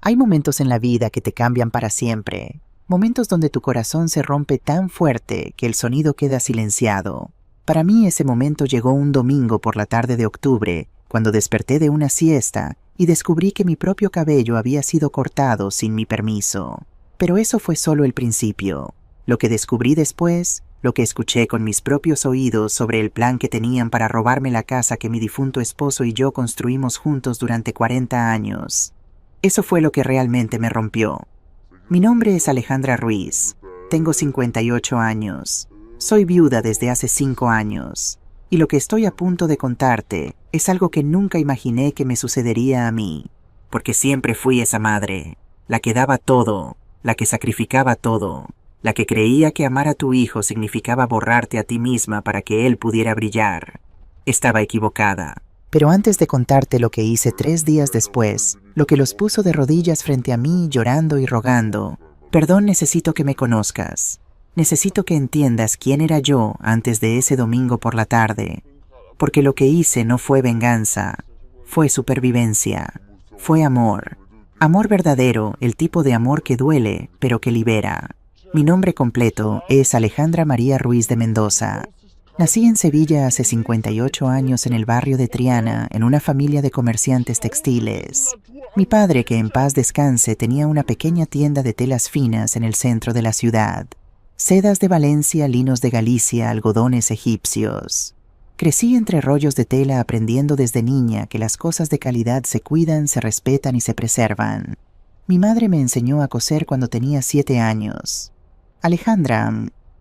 Hay momentos en la vida que te cambian para siempre, momentos donde tu corazón se rompe tan fuerte que el sonido queda silenciado. Para mí ese momento llegó un domingo por la tarde de octubre, cuando desperté de una siesta y descubrí que mi propio cabello había sido cortado sin mi permiso. Pero eso fue solo el principio. Lo que descubrí después, lo que escuché con mis propios oídos sobre el plan que tenían para robarme la casa que mi difunto esposo y yo construimos juntos durante 40 años. Eso fue lo que realmente me rompió. Mi nombre es Alejandra Ruiz. Tengo 58 años. Soy viuda desde hace 5 años. Y lo que estoy a punto de contarte es algo que nunca imaginé que me sucedería a mí. Porque siempre fui esa madre, la que daba todo, la que sacrificaba todo, la que creía que amar a tu hijo significaba borrarte a ti misma para que él pudiera brillar. Estaba equivocada. Pero antes de contarte lo que hice 3 días después, lo que los puso de rodillas frente a mí llorando y rogando, perdón, necesito que me conozcas. Necesito que entiendas quién era yo antes de ese domingo por la tarde. Porque lo que hice no fue venganza, fue supervivencia, fue amor. Amor verdadero, el tipo de amor que duele, pero que libera. Mi nombre completo es Alejandra María Ruiz de Mendoza. Nací en Sevilla hace 58 años en el barrio de Triana, en una familia de comerciantes textiles. Mi padre, que en paz descanse, tenía una pequeña tienda de telas finas en el centro de la ciudad. Sedas de Valencia, linos de Galicia, algodones egipcios. Crecí entre rollos de tela aprendiendo desde niña que las cosas de calidad se cuidan, se respetan y se preservan. Mi madre me enseñó a coser cuando tenía 7 años. Alejandra,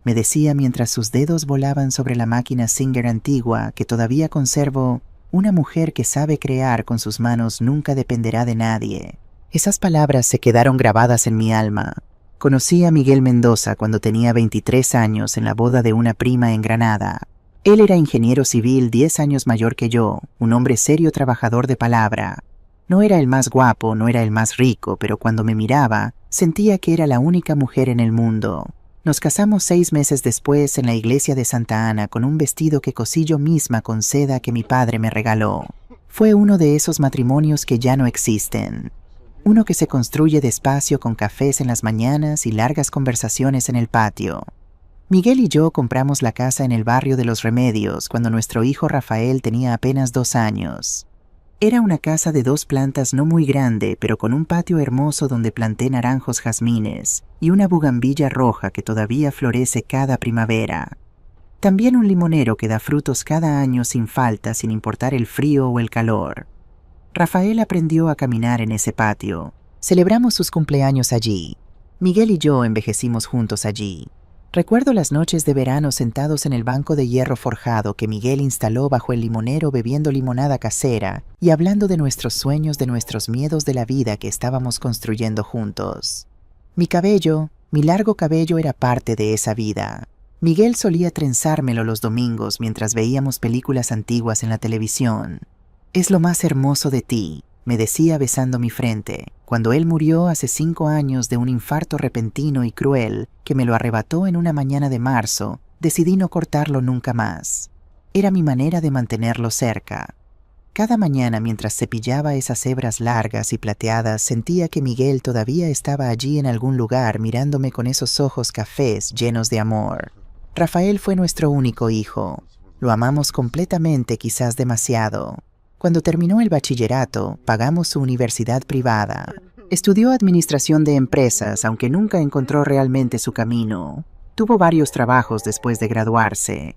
me decía mientras sus dedos volaban sobre la máquina Singer antigua que todavía conservo, una mujer que sabe crear con sus manos nunca dependerá de nadie. Esas palabras se quedaron grabadas en mi alma. Conocí a Miguel Mendoza cuando tenía 23 años en la boda de una prima en Granada. Él era ingeniero civil 10 años mayor que yo, un hombre serio trabajador de palabra. No era el más guapo, no era el más rico, pero cuando me miraba, sentía que era la única mujer en el mundo. Nos casamos 6 meses después en la iglesia de Santa Ana con un vestido que cosí yo misma con seda que mi padre me regaló. Fue uno de esos matrimonios que ya no existen. Uno que se construye despacio con cafés en las mañanas y largas conversaciones en el patio. Miguel y yo compramos la casa en el barrio de Los Remedios cuando nuestro hijo Rafael tenía apenas 2 años. Era una casa de 2 plantas no muy grande, pero con un patio hermoso donde planté naranjos jazmines y una bugambilla roja que todavía florece cada primavera. También un limonero que da frutos cada año sin falta, sin importar el frío o el calor. Rafael aprendió a caminar en ese patio. Celebramos sus cumpleaños allí. Miguel y yo envejecimos juntos allí. Recuerdo las noches de verano sentados en el banco de hierro forjado que Miguel instaló bajo el limonero bebiendo limonada casera y hablando de nuestros sueños, de nuestros miedos de la vida que estábamos construyendo juntos. Mi cabello, mi largo cabello era parte de esa vida. Miguel solía trenzármelo los domingos mientras veíamos películas antiguas en la televisión. Es lo más hermoso de ti, me decía besando mi frente, cuando él murió hace 5 años de un infarto repentino y cruel que me lo arrebató en una mañana de marzo, decidí no cortarlo nunca más. Era mi manera de mantenerlo cerca. Cada mañana mientras cepillaba esas hebras largas y plateadas sentía que Miguel todavía estaba allí en algún lugar mirándome con esos ojos cafés llenos de amor. Rafael fue nuestro único hijo. Lo amamos completamente, quizás demasiado. Cuando terminó el bachillerato, pagamos su universidad privada. Estudió administración de empresas, aunque nunca encontró realmente su camino. Tuvo varios trabajos después de graduarse.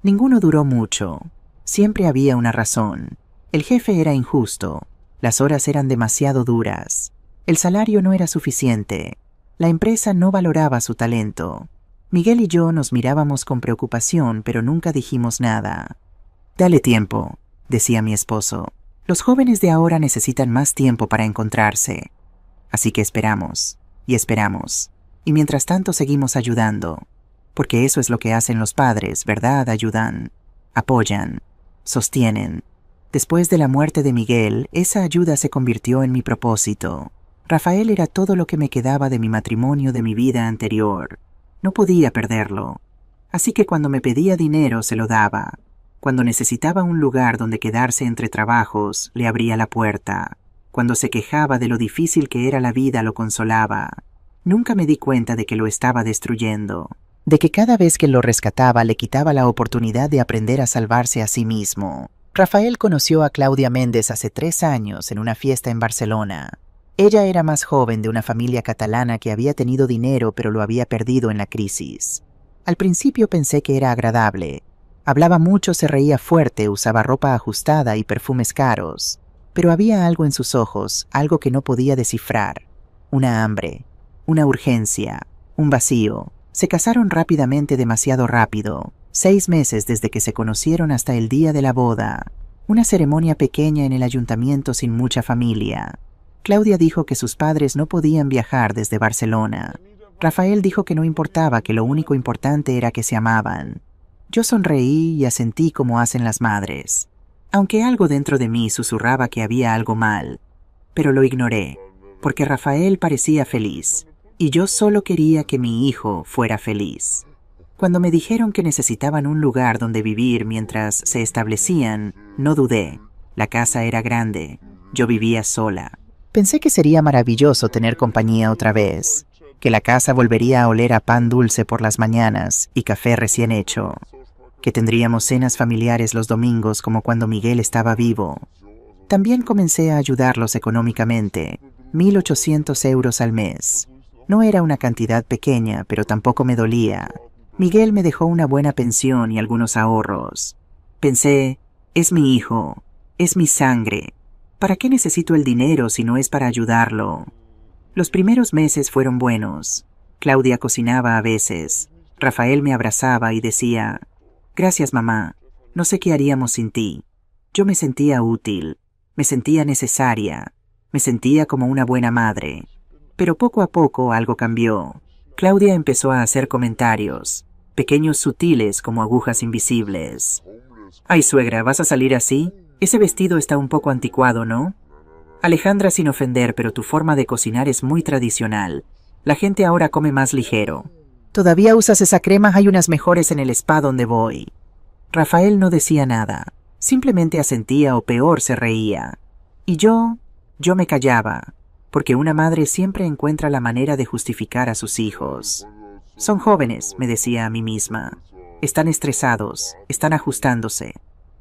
Ninguno duró mucho. Siempre había una razón. El jefe era injusto. Las horas eran demasiado duras. El salario no era suficiente. La empresa no valoraba su talento. Miguel y yo nos mirábamos con preocupación, pero nunca dijimos nada. «Dale tiempo», decía mi esposo. «Los jóvenes de ahora necesitan más tiempo para encontrarse. Así que esperamos, y esperamos. Y mientras tanto seguimos ayudando. Porque eso es lo que hacen los padres, ¿verdad? Ayudan, apoyan, sostienen». Después de la muerte de Miguel, esa ayuda se convirtió en mi propósito. Rafael era todo lo que me quedaba de mi matrimonio, de mi vida anterior. No podía perderlo. Así que cuando me pedía dinero se lo daba. Cuando necesitaba un lugar donde quedarse entre trabajos, le abría la puerta. Cuando se quejaba de lo difícil que era la vida, lo consolaba. Nunca me di cuenta de que lo estaba destruyendo, de que cada vez que lo rescataba le quitaba la oportunidad de aprender a salvarse a sí mismo. Rafael conoció a Claudia Méndez hace 3 años en una fiesta en Barcelona. Ella era más joven, de una familia catalana que había tenido dinero pero lo había perdido en la crisis. Al principio pensé que era agradable. Hablaba mucho, se reía fuerte, usaba ropa ajustada y perfumes caros. Pero había algo en sus ojos, algo que no podía descifrar. Una hambre, una urgencia, un vacío. Se casaron rápidamente, demasiado rápido. 6 meses desde que se conocieron hasta el día de la boda. Una ceremonia pequeña en el ayuntamiento sin mucha familia. Claudia dijo que sus padres no podían viajar desde Barcelona. Rafael dijo que no importaba, que lo único importante era que se amaban. Yo sonreí y asentí como hacen las madres, aunque algo dentro de mí susurraba que había algo mal. Pero lo ignoré, porque Rafael parecía feliz, y yo solo quería que mi hijo fuera feliz. Cuando me dijeron que necesitaban un lugar donde vivir mientras se establecían, no dudé. La casa era grande, yo vivía sola. Pensé que sería maravilloso tener compañía otra vez, que la casa volvería a oler a pan dulce por las mañanas y café recién hecho, que tendríamos cenas familiares los domingos como cuando Miguel estaba vivo. También comencé a ayudarlos económicamente, 1.800 euros al mes. No era una cantidad pequeña, pero tampoco me dolía. Miguel me dejó una buena pensión y algunos ahorros. Pensé, es mi hijo, es mi sangre. ¿Para qué necesito el dinero si no es para ayudarlo? Los primeros meses fueron buenos. Claudia cocinaba a veces. Rafael me abrazaba y decía, gracias mamá, no sé qué haríamos sin ti. Yo me sentía útil, me sentía necesaria, me sentía como una buena madre. Pero poco a poco algo cambió. Claudia empezó a hacer comentarios, pequeños sutiles como agujas invisibles. Ay, suegra, ¿vas a salir así? Ese vestido está un poco anticuado, ¿no? Alejandra, sin ofender, pero tu forma de cocinar es muy tradicional. La gente ahora come más ligero. ¿Todavía usas esa crema? Hay unas mejores en el spa donde voy. Rafael no decía nada. Simplemente asentía o peor se reía. Y yo me callaba, porque una madre siempre encuentra la manera de justificar a sus hijos. Son jóvenes, me decía a mí misma. Están estresados, están ajustándose.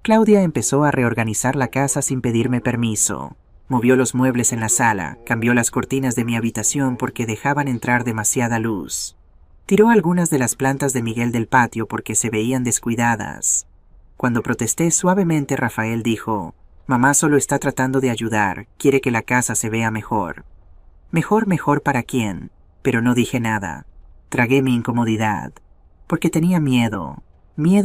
Claudia empezó a reorganizar la casa sin pedirme permiso. Movió los muebles en la sala, cambió las cortinas de mi habitación porque dejaban entrar demasiada luz. Tiró algunas de las plantas de Miguel del patio porque se veían descuidadas. Cuando protesté suavemente, Rafael dijo, mamá solo está tratando de ayudar, quiere que la casa se vea mejor. Mejor para quién, pero no dije nada. Tragué mi incomodidad, porque tenía miedo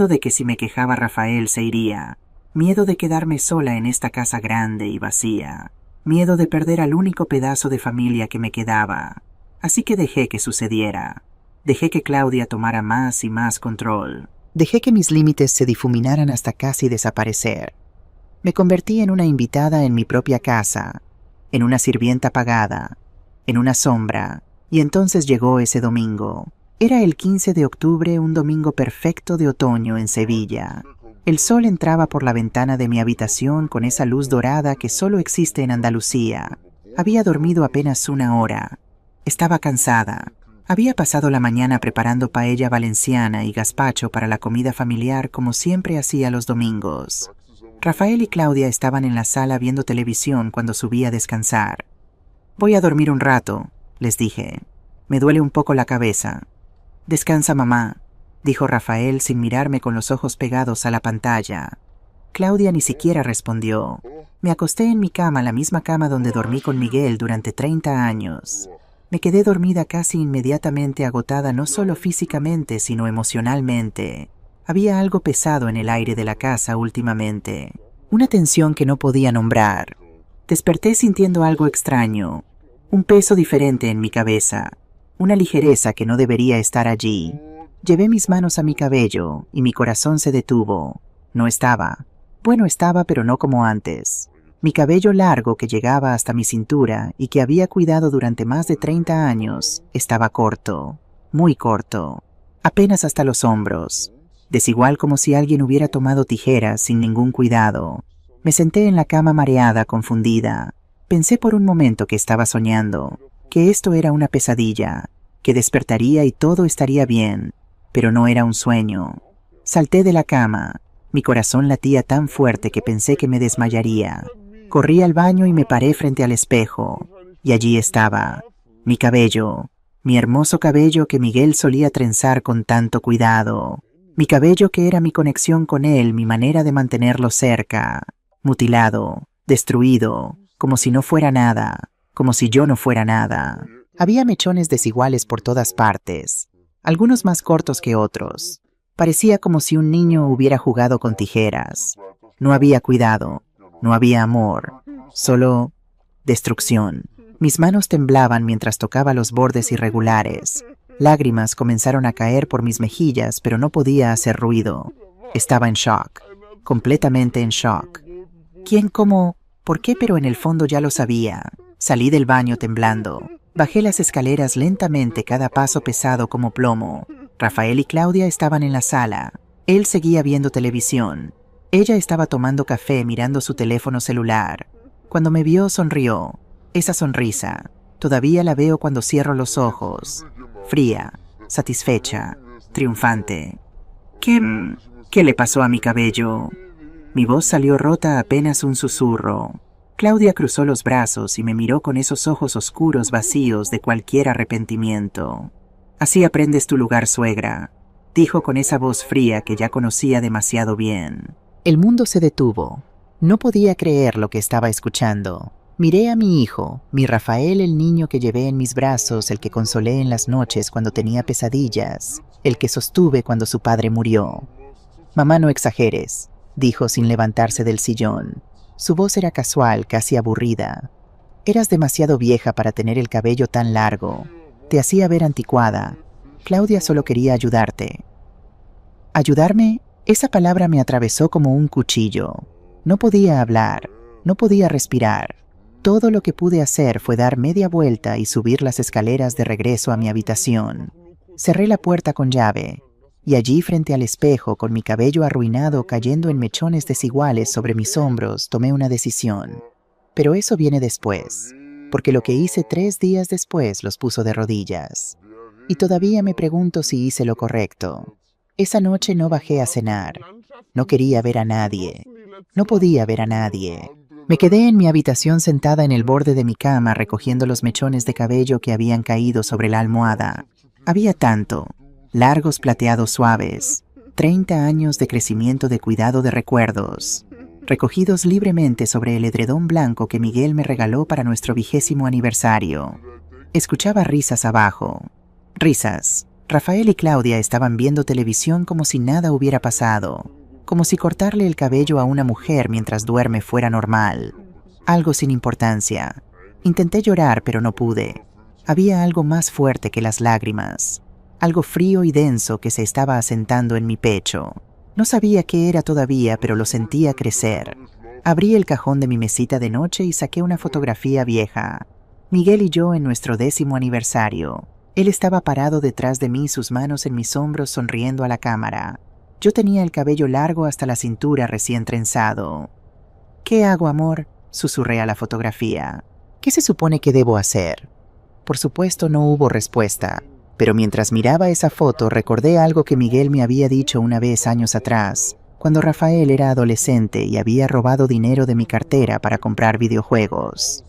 de que si me quejaba Rafael se iría. Miedo de quedarme sola en esta casa grande y vacía. Miedo de perder al único pedazo de familia que me quedaba. Así que dejé que sucediera. Dejé que Claudia tomara más y más control. Dejé que mis límites se difuminaran hasta casi desaparecer. Me convertí en una invitada en mi propia casa, en una sirvienta pagada, en una sombra. Y entonces llegó ese domingo. Era el 15 de octubre, un domingo perfecto de otoño en Sevilla. El sol entraba por la ventana de mi habitación con esa luz dorada que solo existe en Andalucía. Había dormido apenas 1 hora. Estaba cansada. Había pasado la mañana preparando paella valenciana y gazpacho para la comida familiar como siempre hacía los domingos. Rafael y Claudia estaban en la sala viendo televisión cuando subí a descansar. Voy a dormir un rato, les dije. Me duele un poco la cabeza. Descansa, mamá, dijo Rafael sin mirarme, con los ojos pegados a la pantalla. Claudia ni siquiera respondió. Me acosté en mi cama, la misma cama donde dormí con Miguel durante 30 años. Me quedé dormida casi inmediatamente, agotada no solo físicamente, sino emocionalmente. Había algo pesado en el aire de la casa últimamente, una tensión que no podía nombrar. Desperté sintiendo algo extraño, un peso diferente en mi cabeza, una ligereza que no debería estar allí. Llevé mis manos a mi cabello y mi corazón se detuvo. No estaba. Bueno, estaba, pero no como antes. Mi cabello largo, que llegaba hasta mi cintura y que había cuidado durante más de 30 años, estaba corto, muy corto, apenas hasta los hombros, desigual, como si alguien hubiera tomado tijeras sin ningún cuidado. Me senté en la cama mareada, confundida. Pensé por un momento que estaba soñando, que esto era una pesadilla, que despertaría y todo estaría bien, pero no era un sueño. Salté de la cama. Mi corazón latía tan fuerte que pensé que me desmayaría. Corrí al baño y me paré frente al espejo. Y allí estaba, mi cabello, mi hermoso cabello que Miguel solía trenzar con tanto cuidado. Mi cabello que era mi conexión con él, mi manera de mantenerlo cerca. Mutilado, destruido, como si no fuera nada, como si yo no fuera nada. Había mechones desiguales por todas partes, algunos más cortos que otros. Parecía como si un niño hubiera jugado con tijeras. No había cuidado, no había amor, solo destrucción. Mis manos temblaban mientras tocaba los bordes irregulares. Lágrimas comenzaron a caer por mis mejillas, pero no podía hacer ruido. Estaba en shock, completamente en shock. ¿Quién, cómo, por qué? Pero en el fondo ya lo sabía. Salí del baño temblando. Bajé las escaleras lentamente, cada paso pesado como plomo. Rafael y Claudia estaban en la sala. Él seguía viendo televisión. Ella estaba tomando café mirando su teléfono celular. Cuando me vio, sonrió. Esa sonrisa, todavía la veo cuando cierro los ojos. Fría, satisfecha, triunfante. ¿Qué le pasó a mi cabello? Mi voz salió rota, apenas un susurro. Claudia cruzó los brazos y me miró con esos ojos oscuros vacíos de cualquier arrepentimiento. Así aprendes tu lugar, suegra, dijo con esa voz fría que ya conocía demasiado bien. El mundo se detuvo. No podía creer lo que estaba escuchando. Miré a mi hijo, mi Rafael, el niño que llevé en mis brazos, el que consolé en las noches cuando tenía pesadillas, el que sostuve cuando su padre murió. Mamá, no exageres, dijo sin levantarse del sillón. Su voz era casual, casi aburrida. Eras demasiado vieja para tener el cabello tan largo. Te hacía ver anticuada. Claudia solo quería ayudarte. ¿Ayudarme? Esa palabra me atravesó como un cuchillo. No podía hablar, no podía respirar. Todo lo que pude hacer fue dar media vuelta y subir las escaleras de regreso a mi habitación. Cerré la puerta con llave, y allí frente al espejo, con mi cabello arruinado cayendo en mechones desiguales sobre mis hombros, tomé una decisión. Pero eso viene después, porque lo que hice 3 días después los puso de rodillas. Y todavía me pregunto si hice lo correcto. Esa noche no bajé a cenar. No quería ver a nadie. No podía ver a nadie. Me quedé en mi habitación sentada en el borde de mi cama recogiendo los mechones de cabello que habían caído sobre la almohada. Había tanto, largos plateados suaves, 30 años de crecimiento, de cuidado, de recuerdos, recogidos libremente sobre el edredón blanco que Miguel me regaló para nuestro 20º aniversario. Escuchaba risas abajo. Risas. Rafael y Claudia estaban viendo televisión como si nada hubiera pasado. Como si cortarle el cabello a una mujer mientras duerme fuera normal. Algo sin importancia. Intenté llorar, pero no pude. Había algo más fuerte que las lágrimas. Algo frío y denso que se estaba asentando en mi pecho. No sabía qué era todavía, pero lo sentía crecer. Abrí el cajón de mi mesita de noche y saqué una fotografía vieja. Miguel y yo en nuestro 10º aniversario. Él estaba parado detrás de mí, sus manos en mis hombros, sonriendo a la cámara. Yo tenía el cabello largo hasta la cintura, recién trenzado. ¿Qué hago, amor?, susurré a la fotografía. ¿Qué se supone que debo hacer? Por supuesto no hubo respuesta, pero mientras miraba esa foto recordé algo que Miguel me había dicho una vez años atrás, cuando Rafael era adolescente y había robado dinero de mi cartera para comprar videojuegos.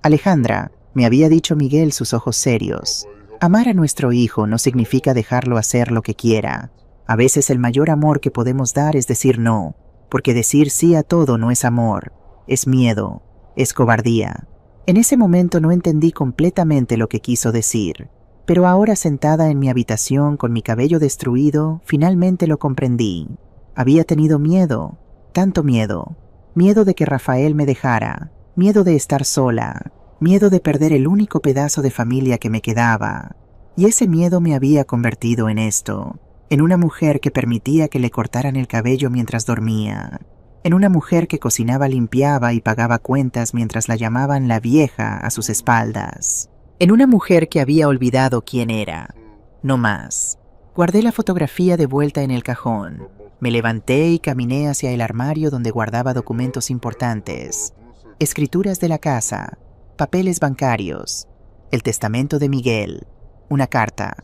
Alejandra, me había dicho Miguel, sus ojos serios, amar a nuestro hijo no significa dejarlo hacer lo que quiera. A veces el mayor amor que podemos dar es decir no, porque decir sí a todo no es amor, es miedo, es cobardía. En ese momento no entendí completamente lo que quiso decir, pero ahora sentada en mi habitación con mi cabello destruido, finalmente lo comprendí. Había tenido miedo, tanto miedo, miedo de que Rafael me dejara, miedo de estar sola, miedo de perder el único pedazo de familia que me quedaba. Y ese miedo me había convertido en esto. En una mujer que permitía que le cortaran el cabello mientras dormía. En una mujer que cocinaba, limpiaba y pagaba cuentas mientras la llamaban la vieja a sus espaldas. En una mujer que había olvidado quién era. No más. Guardé la fotografía de vuelta en el cajón. Me levanté y caminé hacia el armario donde guardaba documentos importantes. escrituras de la casa, papeles bancarios, el testamento de Miguel, una carta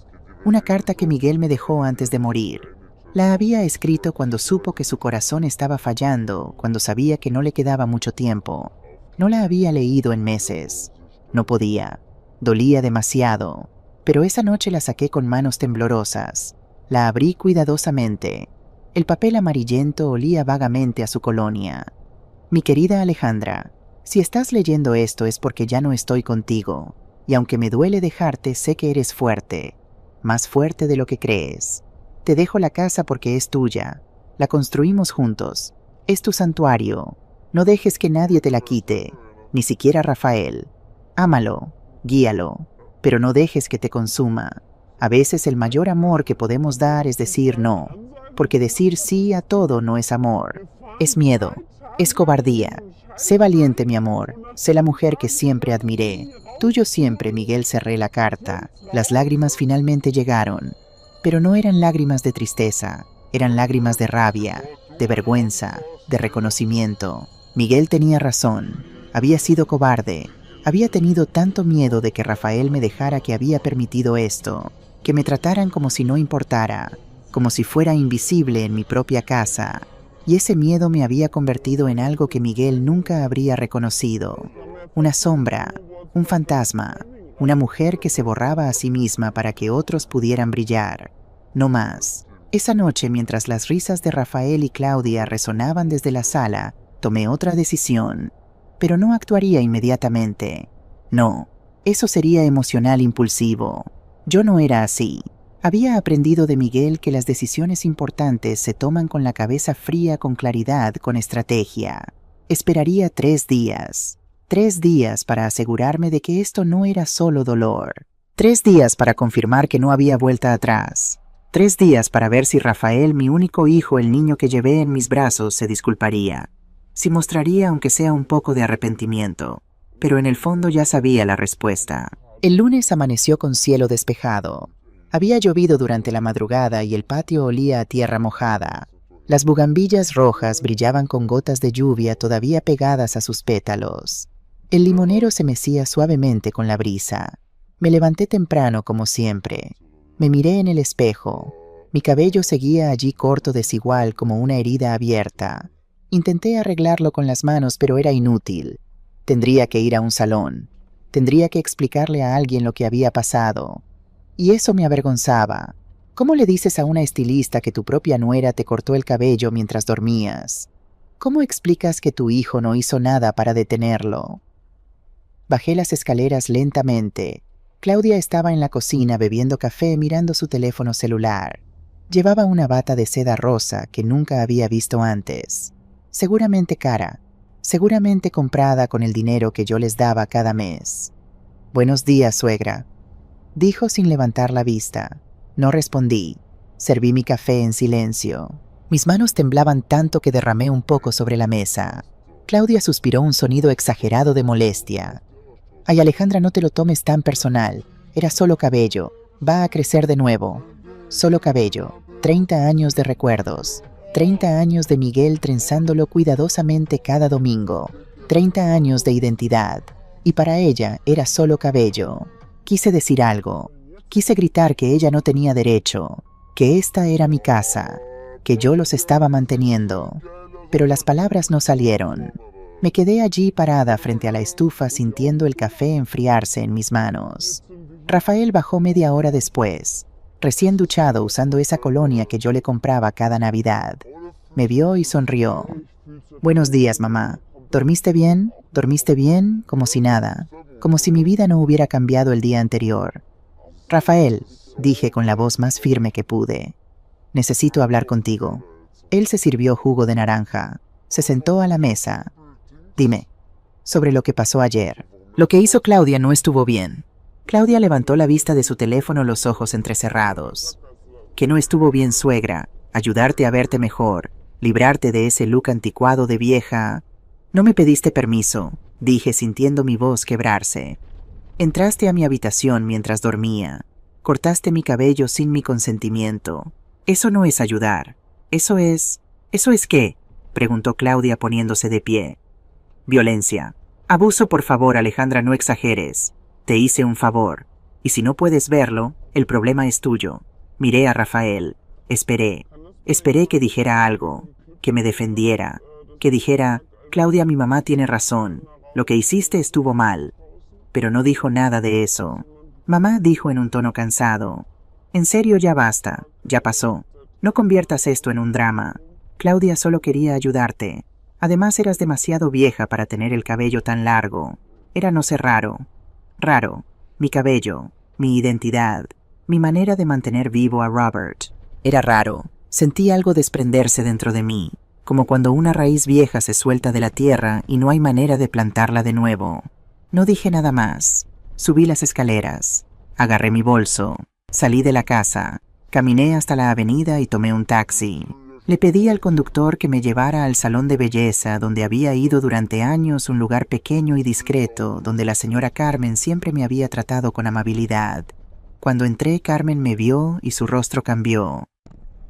que Miguel me dejó antes de morir. La había escrito cuando supo que su corazón estaba fallando, cuando sabía que no le quedaba mucho tiempo. No la había leído en meses. No podía. Dolía demasiado. Pero esa noche la saqué con manos temblorosas. La abrí cuidadosamente. El papel amarillento olía vagamente a su colonia. Mi querida Alejandra, si estás leyendo esto es porque ya no estoy contigo. Y aunque me duele dejarte, sé que eres fuerte. Más fuerte de lo que crees. Te dejo la casa porque es tuya. La construimos juntos. Es tu santuario. No dejes que nadie te la quite, ni siquiera Rafael. Ámalo, guíalo, pero no dejes que te consuma. A veces el mayor amor que podemos dar es decir no, porque decir sí a todo no es amor. Es miedo, es cobardía. Sé valiente, mi amor. Sé la mujer que siempre admiré. Tuyo siempre, Miguel. Cerré la carta. Las lágrimas finalmente llegaron. Pero no eran lágrimas de tristeza. Eran lágrimas de rabia, de vergüenza, de reconocimiento. Miguel tenía razón. Había sido cobarde. Había tenido tanto miedo de que Rafael me dejara que había permitido esto. Que me trataran como si no importara. Como si fuera invisible en mi propia casa. Y ese miedo me había convertido en algo que Miguel nunca habría reconocido. Una sombra, un fantasma, una mujer que se borraba a sí misma para que otros pudieran brillar. No más. Esa noche, mientras las risas de Rafael y Claudia resonaban desde la sala, tomé otra decisión. Pero no actuaría inmediatamente. No, eso sería emocional impulsivo. Yo no era así. Había aprendido de Miguel que las decisiones importantes se toman con la cabeza fría, con claridad, con estrategia. Esperaría 3 días. 3 días para asegurarme de que esto no era solo dolor. 3 días para confirmar que no había vuelta atrás. 3 días para ver si Rafael, mi único hijo, el niño que llevé en mis brazos, se disculparía. Si mostraría aunque sea un poco de arrepentimiento. Pero en el fondo ya sabía la respuesta. El lunes amaneció con cielo despejado. Había llovido durante la madrugada y el patio olía a tierra mojada. Las bugambillas rojas brillaban con gotas de lluvia todavía pegadas a sus pétalos. El limonero se mecía suavemente con la brisa. Me levanté temprano como siempre. Me miré en el espejo. Mi cabello seguía allí corto desigual como una herida abierta. Intenté arreglarlo con las manos, pero era inútil. Tendría que ir a un salón. Tendría que explicarle a alguien lo que había pasado. Y eso me avergonzaba. ¿Cómo le dices a una estilista que tu propia nuera te cortó el cabello mientras dormías? ¿Cómo explicas que tu hijo no hizo nada para detenerlo? Bajé las escaleras lentamente. Claudia estaba en la cocina bebiendo café mirando su teléfono celular. Llevaba una bata de seda rosa que nunca había visto antes. Seguramente cara, seguramente comprada con el dinero que yo les daba cada mes. «Buenos días, suegra», dijo sin levantar la vista. No respondí. Serví mi café en silencio. Mis manos temblaban tanto que derramé un poco sobre la mesa. Claudia suspiró un sonido exagerado de molestia. «Ay, Alejandra, no te lo tomes tan personal. Era solo cabello. Va a crecer de nuevo. Solo cabello. 30 años de recuerdos. 30 años de Miguel trenzándolo cuidadosamente cada domingo. 30 años de identidad. Y para ella era solo cabello». Quise decir algo. Quise gritar que ella no tenía derecho, que esta era mi casa, que yo los estaba manteniendo. Pero las palabras no salieron. Me quedé allí parada frente a la estufa sintiendo el café enfriarse en mis manos. Rafael bajó media hora después, recién duchado usando esa colonia que yo le compraba cada Navidad. Me vio y sonrió. «Buenos días, mamá. ¿Dormiste bien? ¿Dormiste bien?» Como si nada. Como si mi vida no hubiera cambiado el día anterior. «Rafael», dije con la voz más firme que pude, «necesito hablar contigo». Él se sirvió jugo de naranja. Se sentó a la mesa. «Dime, sobre lo que pasó ayer». Lo que hizo Claudia no estuvo bien. Claudia levantó la vista de su teléfono, los ojos entrecerrados. «¿Que no estuvo bien, suegra? Ayudarte a verte mejor, librarte de ese look anticuado de vieja». «No me pediste permiso», dije sintiendo mi voz quebrarse. «Entraste a mi habitación mientras dormía. Cortaste mi cabello sin mi consentimiento. Eso no es ayudar. ¿Eso es qué?», preguntó Claudia poniéndose de pie. «Violencia», Abuso, por favor, Alejandra, no exageres. Te hice un favor. Y si no puedes verlo, el problema es tuyo. Miré a Rafael. Esperé. Esperé que dijera algo. Que me defendiera. Que dijera, Claudia, mi mamá tiene razón. Lo que hiciste estuvo mal. Pero no dijo nada de eso. Mamá dijo en un tono cansado, en serio, ya basta, ya pasó. No conviertas esto en un drama. Claudia solo quería ayudarte. Además eras demasiado vieja para tener el cabello tan largo. Era no ser raro. Raro. Mi cabello, mi identidad, mi manera de mantener vivo a Robert. Era raro. Sentí algo desprenderse dentro de mí, como cuando una raíz vieja se suelta de la tierra y no hay manera de plantarla de nuevo. No dije nada más. Subí las escaleras. Agarré mi bolso. Salí de la casa. Caminé hasta la avenida y tomé un taxi. Le pedí al conductor que me llevara al salón de belleza donde había ido durante años, un lugar pequeño y discreto donde la señora Carmen siempre me había tratado con amabilidad. Cuando entré, Carmen me vio y su rostro cambió.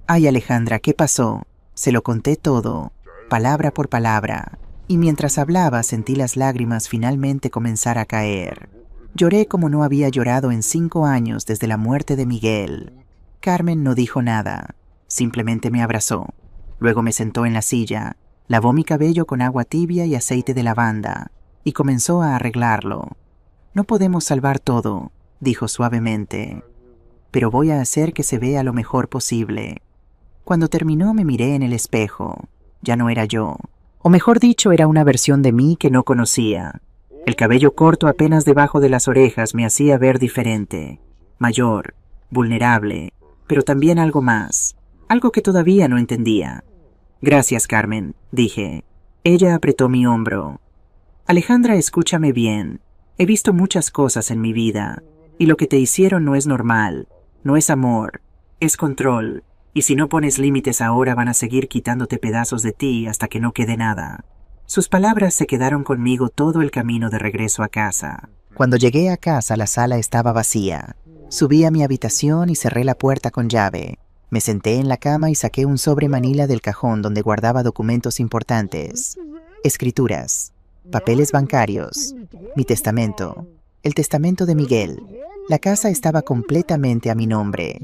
«Ay, Alejandra, ¿qué pasó?» Se lo conté todo, palabra por palabra, y mientras hablaba sentí las lágrimas finalmente comenzar a caer. Lloré como no había llorado en 5 años desde la muerte de Miguel. Carmen no dijo nada, simplemente me abrazó. Luego me sentó en la silla, lavó mi cabello con agua tibia y aceite de lavanda, y comenzó a arreglarlo. «No podemos salvar todo», dijo suavemente, «pero voy a hacer que se vea lo mejor posible». Cuando terminó me miré en el espejo. Ya no era yo. O mejor dicho, era una versión de mí que no conocía. El cabello corto apenas debajo de las orejas me hacía ver diferente, mayor, vulnerable, pero también algo más, algo que todavía no entendía. «Gracias, Carmen», dije. Ella apretó mi hombro. «Alejandra, escúchame bien. He visto muchas cosas en mi vida, y lo que te hicieron no es normal, no es amor, es control. Y si no pones límites ahora van a seguir quitándote pedazos de ti hasta que no quede nada». Sus palabras se quedaron conmigo todo el camino de regreso a casa. Cuando llegué a casa, la sala estaba vacía. Subí a mi habitación y cerré la puerta con llave. Me senté en la cama y saqué un sobre manila del cajón donde guardaba documentos importantes. Escrituras, papeles bancarios, mi testamento, el testamento de Miguel. La casa estaba completamente a mi nombre.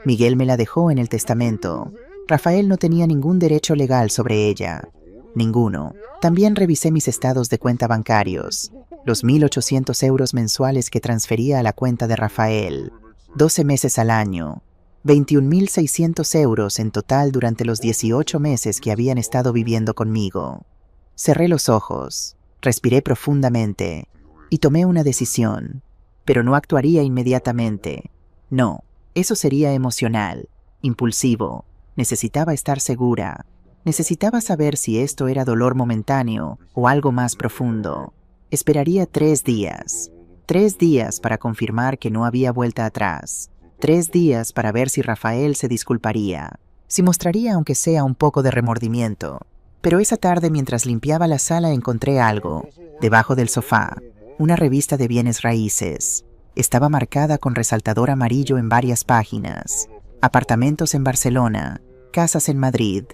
Miguel me la dejó en el testamento. Rafael no tenía ningún derecho legal sobre ella. Ninguno. También revisé mis estados de cuenta bancarios. Los 1.800 euros mensuales que transfería a la cuenta de Rafael. 12 meses al año. 21.600 euros en total durante los 18 meses que habían estado viviendo conmigo. Cerré los ojos. Respiré profundamente. Y tomé una decisión. Pero no actuaría inmediatamente. No. Eso sería emocional, impulsivo. Necesitaba estar segura. Necesitaba saber si esto era dolor momentáneo o algo más profundo. Esperaría 3 días. 3 días para confirmar que no había vuelta atrás. 3 días para ver si Rafael se disculparía, si mostraría aunque sea un poco de remordimiento. Pero esa tarde, mientras limpiaba la sala, encontré algo. Debajo del sofá, una revista de bienes raíces. Estaba marcada con resaltador amarillo en varias páginas. Apartamentos en Barcelona, casas en Madrid,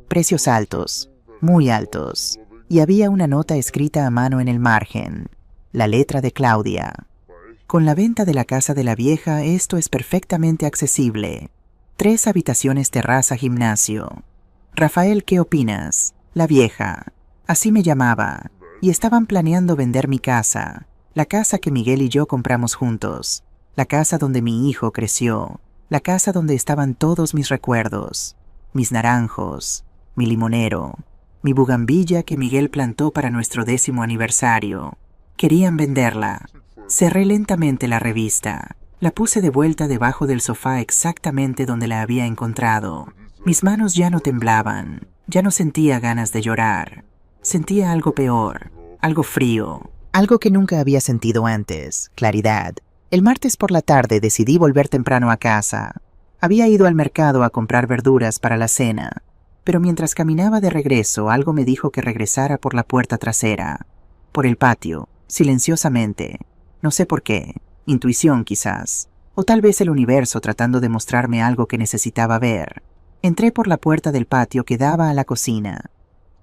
precios altos, muy altos. Y había una nota escrita a mano en el margen, la letra de Claudia. Con la venta de la casa de la vieja, esto es perfectamente accesible. 3 habitaciones, terraza, gimnasio. Rafael, ¿qué opinas? La vieja. Así me llamaba. Y estaban planeando vender mi casa. La casa que Miguel y yo compramos juntos, la casa donde mi hijo creció, la casa donde estaban todos mis recuerdos, mis naranjos, mi limonero, mi bugambilla que Miguel plantó para nuestro 10º aniversario. Querían venderla. Cerré lentamente la revista. La puse de vuelta debajo del sofá exactamente donde la había encontrado. Mis manos ya no temblaban, ya no sentía ganas de llorar. Sentía algo peor, algo frío. Algo que nunca había sentido antes, claridad. El martes por la tarde decidí volver temprano a casa. Había ido al mercado a comprar verduras para la cena, pero mientras caminaba de regreso, algo me dijo que regresara por la puerta trasera, por el patio, silenciosamente. No sé por qué, intuición quizás, o tal vez el universo tratando de mostrarme algo que necesitaba ver. Entré por la puerta del patio que daba a la cocina.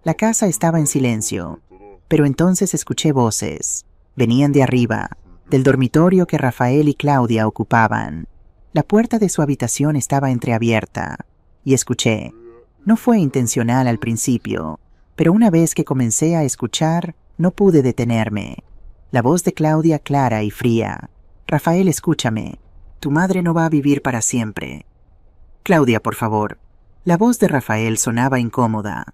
La casa estaba en silencio. Pero entonces escuché voces. Venían de arriba, del dormitorio que Rafael y Claudia ocupaban. La puerta de su habitación estaba entreabierta, y escuché. No fue intencional al principio, pero una vez que comencé a escuchar, no pude detenerme. La voz de Claudia clara y fría. Rafael, escúchame. Tu madre no va a vivir para siempre. Claudia, por favor. La voz de Rafael sonaba incómoda.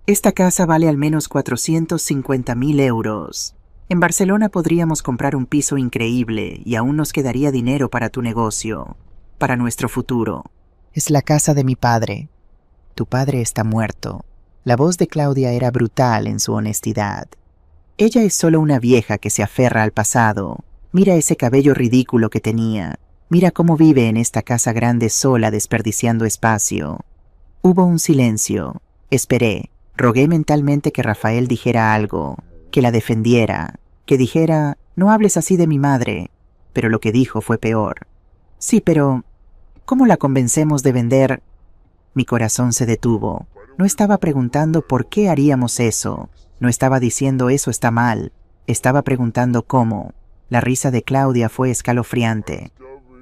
Esta casa vale al menos 450.000 euros. En Barcelona podríamos comprar un piso increíble y aún nos quedaría dinero para tu negocio, para nuestro futuro. Es la casa de mi padre. Tu padre está muerto. La voz de Claudia era brutal en su honestidad. Ella es solo una vieja que se aferra al pasado. Mira ese cabello ridículo que tenía. Mira cómo vive en esta casa grande sola desperdiciando espacio. Hubo un silencio. Esperé. Rogué mentalmente que Rafael dijera algo, que la defendiera, que dijera, no hables así de mi madre. Pero lo que dijo fue peor. Sí, pero ¿cómo la convencemos de vender? Mi corazón se detuvo. No estaba preguntando por qué haríamos eso. No estaba diciendo eso está mal. Estaba preguntando cómo. La risa de Claudia fue escalofriante.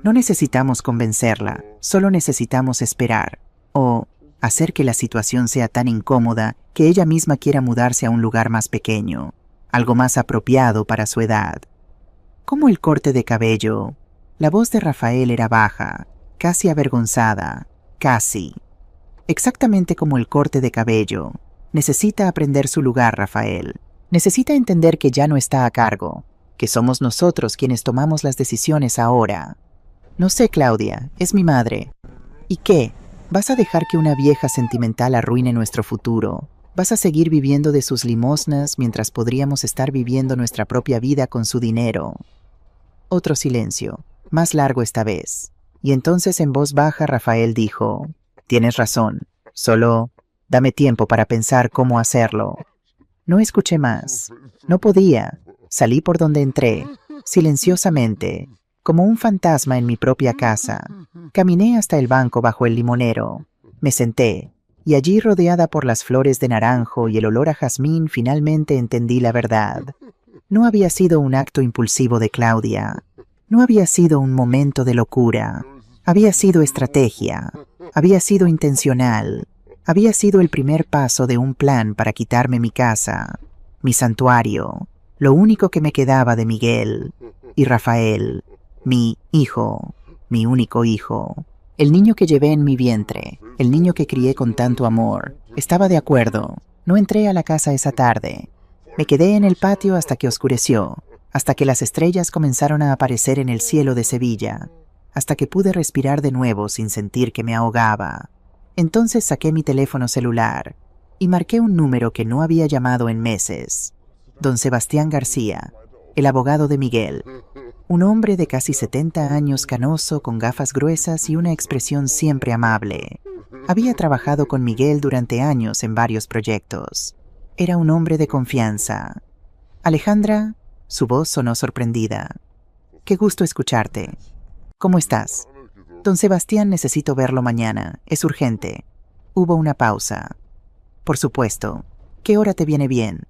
No necesitamos convencerla, solo necesitamos esperar. O hacer que la situación sea tan incómoda que ella misma quiera mudarse a un lugar más pequeño, algo más apropiado para su edad. Como el corte de cabello. La voz de Rafael era baja, casi avergonzada, casi. Exactamente como el corte de cabello. Necesita aprender su lugar, Rafael. Necesita entender que ya no está a cargo, que somos nosotros quienes tomamos las decisiones ahora. No sé, Claudia, es mi madre. ¿Y qué? ¿Vas a dejar que una vieja sentimental arruine nuestro futuro? ¿Vas a seguir viviendo de sus limosnas mientras podríamos estar viviendo nuestra propia vida con su dinero? Otro silencio, más largo esta vez. Y entonces en voz baja Rafael dijo, tienes razón, solo dame tiempo para pensar cómo hacerlo. No escuché más. No podía. Salí por donde entré, silenciosamente, como un fantasma en mi propia casa. Caminé hasta el banco bajo el limonero. Me senté, y allí rodeada por las flores de naranjo y el olor a jazmín finalmente entendí la verdad. No había sido un acto impulsivo de Claudia. No había sido un momento de locura. Había sido estrategia. Había sido intencional. Había sido el primer paso de un plan para quitarme mi casa, mi santuario, lo único que me quedaba de Miguel y Rafael, mi hijo, mi único hijo, el niño que llevé en mi vientre, el niño que crié con tanto amor. Estaba de acuerdo. No entré a la casa esa tarde. Me quedé en el patio hasta que oscureció, hasta que las estrellas comenzaron a aparecer en el cielo de Sevilla, hasta que pude respirar de nuevo sin sentir que me ahogaba. Entonces saqué mi teléfono celular y marqué un número que no había llamado en meses. Don Sebastián García, el abogado de Miguel. Un hombre de casi 70 años, canoso, con gafas gruesas y una expresión siempre amable. Había trabajado con Miguel durante años en varios proyectos. Era un hombre de confianza. Alejandra, su voz sonó sorprendida. Qué gusto escucharte. ¿Cómo estás? Don Sebastián, necesito verlo mañana. Es urgente. Hubo una pausa. Por supuesto. ¿Qué hora te viene bien?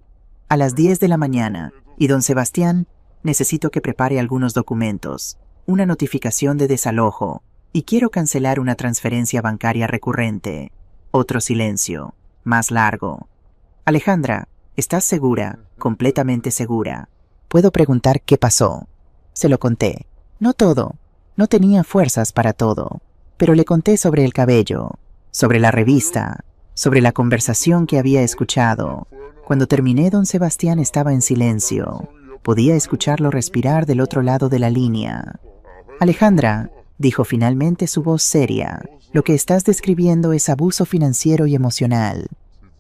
A las 10 de la mañana. Y don Sebastián, necesito que prepare algunos documentos, una notificación de desalojo, y quiero cancelar una transferencia bancaria recurrente. Otro silencio, más largo. Alejandra, ¿estás segura? Completamente segura. ¿Puedo preguntar qué pasó? Se lo conté. No todo. No tenía fuerzas para todo. Pero le conté sobre el cabello, sobre la revista, sobre la conversación que había escuchado. Cuando terminé, don Sebastián estaba en silencio. Podía escucharlo respirar del otro lado de la línea. Alejandra, dijo finalmente su voz seria, lo que estás describiendo es abuso financiero y emocional.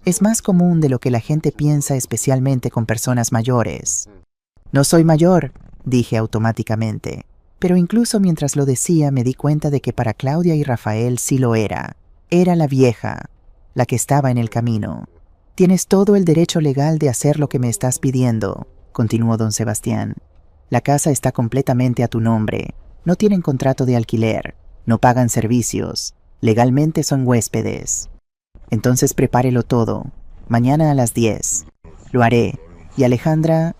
Es más común de lo que la gente piensa, especialmente con personas mayores. No soy mayor, dije automáticamente, pero incluso mientras lo decía me di cuenta de que para Claudia y Rafael sí lo era. Era la vieja, la que estaba en el camino. Tienes todo el derecho legal de hacer lo que me estás pidiendo, continuó don Sebastián. La casa está completamente a tu nombre. No tienen contrato de alquiler. No pagan servicios. Legalmente son huéspedes. Entonces prepárelo todo. Mañana a las 10. Lo haré. Y Alejandra,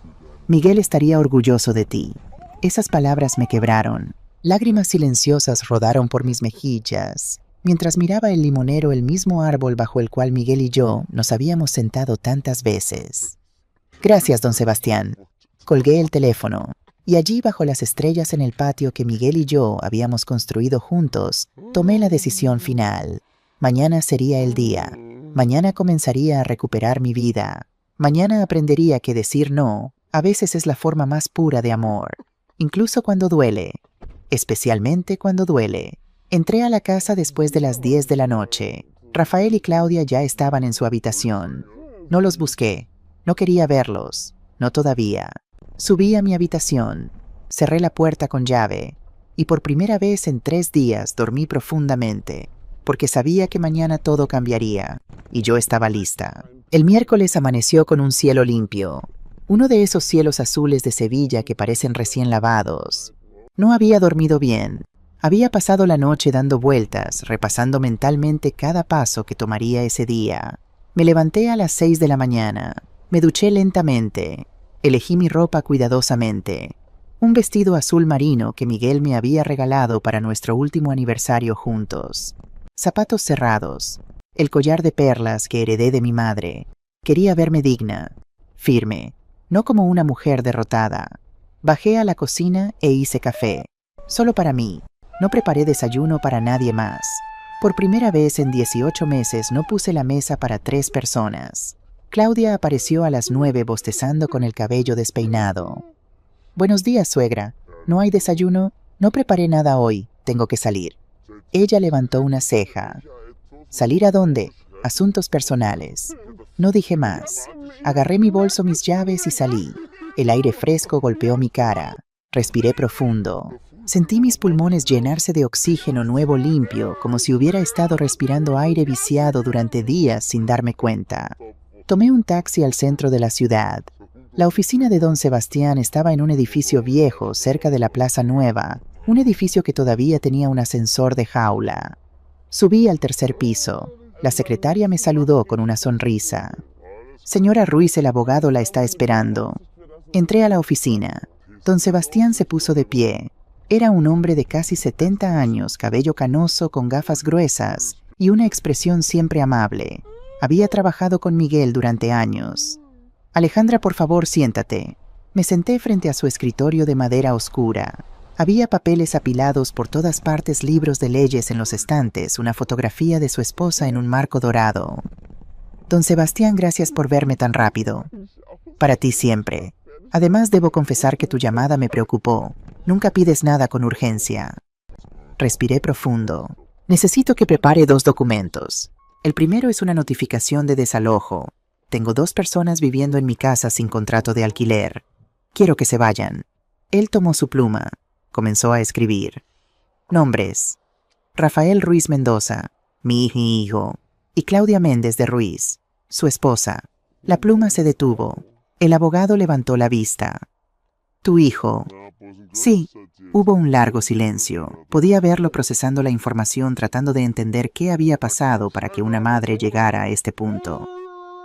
Miguel estaría orgulloso de ti. Esas palabras me quebraron. Lágrimas silenciosas rodaron por mis mejillas, mientras miraba el limonero, el mismo árbol bajo el cual Miguel y yo nos habíamos sentado tantas veces. Gracias, don Sebastián. Colgué el teléfono, y allí bajo las estrellas en el patio que Miguel y yo habíamos construido juntos, tomé la decisión final. Mañana sería el día. Mañana comenzaría a recuperar mi vida. Mañana aprendería que decir no a veces es la forma más pura de amor, incluso cuando duele, especialmente cuando duele. Entré a la casa después de las 10 de la noche. Rafael y Claudia ya estaban en su habitación. No los busqué. No quería verlos. No todavía. Subí a mi habitación. Cerré la puerta con llave. Y por primera vez en 3 días dormí profundamente, porque sabía que mañana todo cambiaría. Y yo estaba lista. El miércoles amaneció con un cielo limpio. Uno de esos cielos azules de Sevilla que parecen recién lavados. No había dormido bien. Había pasado la noche dando vueltas, repasando mentalmente cada paso que tomaría ese día. Me levanté a las 6 de la mañana. Me duché lentamente. Elegí mi ropa cuidadosamente. Un vestido azul marino que Miguel me había regalado para nuestro último aniversario juntos. Zapatos cerrados. El collar de perlas que heredé de mi madre. Quería verme digna, firme, no como una mujer derrotada. Bajé a la cocina e hice café. Solo para mí. No preparé desayuno para nadie más. Por primera vez en 18 meses no puse la mesa para 3 personas. Claudia apareció a las 9 bostezando con el cabello despeinado. Buenos días, suegra. ¿No hay desayuno? No preparé nada hoy. Tengo que salir. Ella levantó una ceja. ¿Salir a dónde? Asuntos personales. No dije más. Agarré mi bolso, mis llaves y salí. El aire fresco golpeó mi cara. Respiré profundo. Sentí mis pulmones llenarse de oxígeno nuevo limpio, como si hubiera estado respirando aire viciado durante días sin darme cuenta. Tomé un taxi al centro de la ciudad. La oficina de don Sebastián estaba en un edificio viejo cerca de la Plaza Nueva, un edificio que todavía tenía un ascensor de jaula. Subí al 3er piso. La secretaria me saludó con una sonrisa. Señora Ruiz, el abogado la está esperando. Entré a la oficina. Don Sebastián se puso de pie. Era un hombre de casi 70 años, cabello canoso con gafas gruesas y una expresión siempre amable. Había trabajado con Miguel durante años. Alejandra, por favor, siéntate. Me senté frente a su escritorio de madera oscura. Había papeles apilados por todas partes, libros de leyes en los estantes, una fotografía de su esposa en un marco dorado. Don Sebastián, gracias por verme tan rápido. Para ti siempre. Además, debo confesar que tu llamada me preocupó. Nunca pides nada con urgencia. Respiré profundo. Necesito que prepare 2 documentos. El primero es una notificación de desalojo. Tengo 2 personas viviendo en mi casa sin contrato de alquiler. Quiero que se vayan. Él tomó su pluma. Comenzó a escribir. Nombres. Rafael Ruiz Mendoza, mi hijo, y Claudia Méndez de Ruiz, su esposa. La pluma se detuvo. El abogado levantó la vista. ¿Tu hijo? Sí. Hubo un largo silencio. Podía verlo procesando la información, tratando de entender qué había pasado para que una madre llegara a este punto.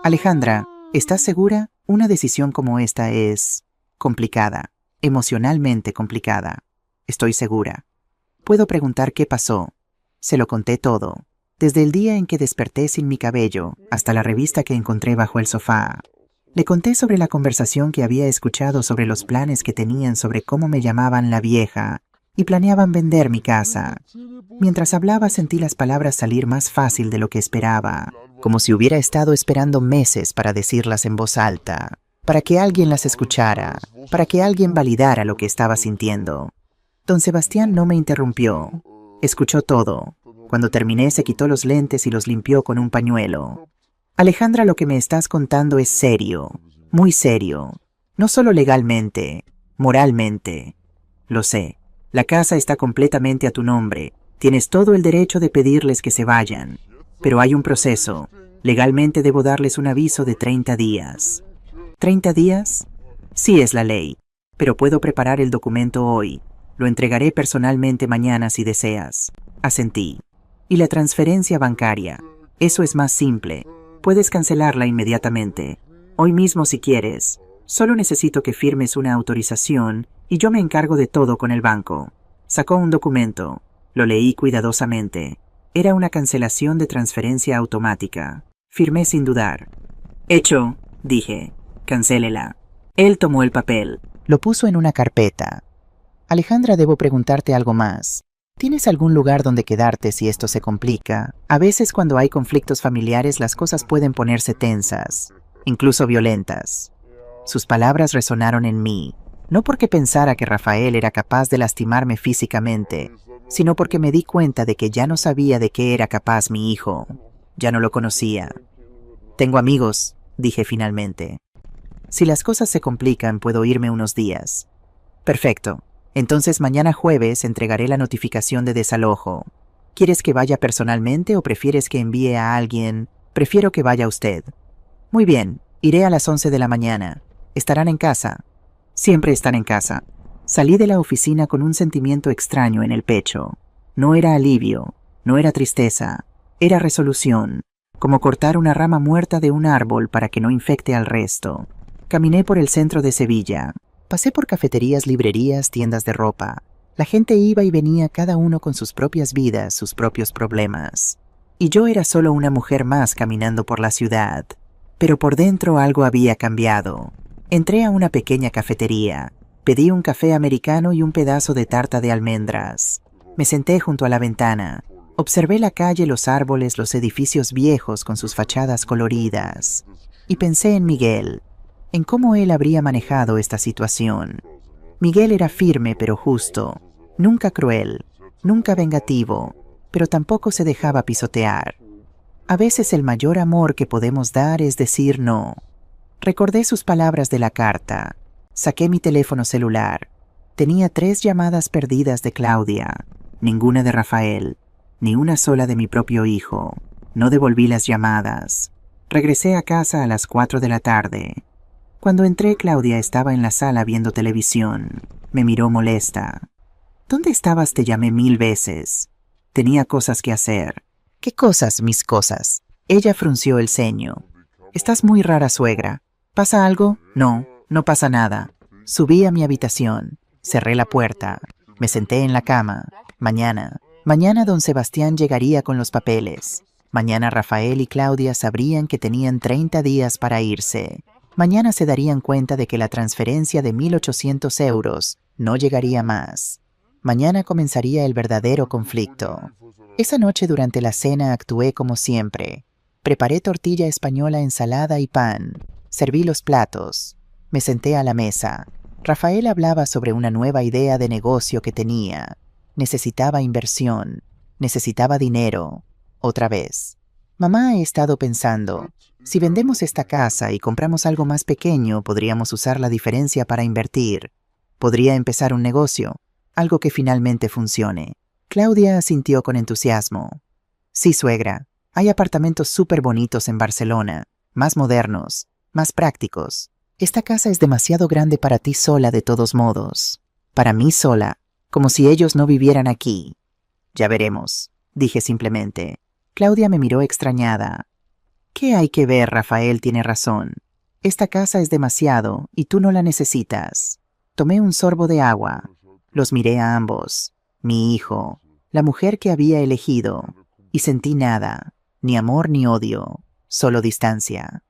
Alejandra, ¿estás segura? Una decisión como esta es complicada, emocionalmente complicada. Estoy segura. Puedo preguntar qué pasó. Se lo conté todo, desde el día en que desperté sin mi cabello hasta la revista que encontré bajo el sofá. Le conté sobre la conversación que había escuchado sobre los planes que tenían sobre cómo me llamaban la vieja y planeaban vender mi casa. Mientras hablaba sentí las palabras salir más fácil de lo que esperaba, como si hubiera estado esperando meses para decirlas en voz alta, para que alguien las escuchara, para que alguien validara lo que estaba sintiendo. Don Sebastián no me interrumpió. Escuchó todo. Cuando terminé se quitó los lentes y los limpió con un pañuelo. Alejandra, lo que me estás contando es serio, muy serio. No solo legalmente, moralmente. Lo sé. La casa está completamente a tu nombre. Tienes todo el derecho de pedirles que se vayan. Pero hay un proceso. Legalmente debo darles un aviso de 30 días. ¿30 días? Sí, es la ley. Pero puedo preparar el documento hoy. Lo entregaré personalmente mañana si deseas. Asentí. Y la transferencia bancaria. Eso es más simple. Puedes cancelarla inmediatamente. Hoy mismo si quieres. Solo necesito que firmes una autorización y yo me encargo de todo con el banco. Sacó un documento. Lo leí cuidadosamente. Era una cancelación de transferencia automática. Firmé sin dudar. Hecho, dije. Cancélela. Él tomó el papel. Lo puso en una carpeta. Alejandra, debo preguntarte algo más. ¿Tienes algún lugar donde quedarte si esto se complica? A veces cuando hay conflictos familiares las cosas pueden ponerse tensas, incluso violentas. Sus palabras resonaron en mí, no porque pensara que Rafael era capaz de lastimarme físicamente, sino porque me di cuenta de que ya no sabía de qué era capaz mi hijo. Ya no lo conocía. Tengo amigos, dije finalmente. Si las cosas se complican, puedo irme unos días. Perfecto. Entonces mañana jueves entregaré la notificación de desalojo. ¿Quieres que vaya personalmente o prefieres que envíe a alguien? Prefiero que vaya usted. Muy bien, iré a las 11 de la mañana. ¿Estarán en casa? Siempre están en casa. Salí de la oficina con un sentimiento extraño en el pecho. No era alivio, no era tristeza, era resolución, como cortar una rama muerta de un árbol para que no infecte al resto. Caminé por el centro de Sevilla. Pasé por cafeterías, librerías, tiendas de ropa. La gente iba y venía, cada uno con sus propias vidas, sus propios problemas. Y yo era solo una mujer más caminando por la ciudad. Pero por dentro algo había cambiado. Entré a una pequeña cafetería. Pedí un café americano y un pedazo de tarta de almendras. Me senté junto a la ventana. Observé la calle, los árboles, los edificios viejos con sus fachadas coloridas. Y pensé en Miguel, en cómo él habría manejado esta situación. Miguel era firme pero justo, nunca cruel, nunca vengativo, pero tampoco se dejaba pisotear. A veces el mayor amor que podemos dar es decir no. Recordé sus palabras de la carta. Saqué mi teléfono celular. Tenía 3 llamadas perdidas de Claudia, ninguna de Rafael, ni una sola de mi propio hijo. No devolví las llamadas. Regresé a casa a las 4 de la tarde. Cuando entré, Claudia estaba en la sala viendo televisión. Me miró molesta. ¿Dónde estabas? Te llamé 1000 veces. Tenía cosas que hacer. ¿Qué cosas, mis cosas? Ella frunció el ceño. Estás muy rara, suegra. ¿Pasa algo? No, no pasa nada. Subí a mi habitación. Cerré la puerta. Me senté en la cama. Mañana don Sebastián llegaría con los papeles. Mañana Rafael y Claudia sabrían que tenían 30 días para irse. Mañana se darían cuenta de que la transferencia de 1.800 euros no llegaría más. Mañana comenzaría el verdadero conflicto. Esa noche durante la cena actué como siempre. Preparé tortilla española, ensalada y pan. Serví los platos. Me senté a la mesa. Rafael hablaba sobre una nueva idea de negocio que tenía. Necesitaba inversión. Necesitaba dinero. Otra vez. Mamá, he estado pensando, si vendemos esta casa y compramos algo más pequeño, podríamos usar la diferencia para invertir. Podría empezar un negocio, algo que finalmente funcione. Claudia asintió con entusiasmo. Sí, suegra, hay apartamentos súper bonitos en Barcelona, más modernos, más prácticos. Esta casa es demasiado grande para ti sola de todos modos. Para mí sola, como si ellos no vivieran aquí. Ya veremos, dije simplemente. Claudia me miró extrañada. ¿Qué hay que ver? Rafael tiene razón. Esta casa es demasiado y tú no la necesitas. Tomé un sorbo de agua. Los miré a ambos. Mi hijo, la mujer que había elegido. Y sentí nada, ni amor ni odio, solo distancia.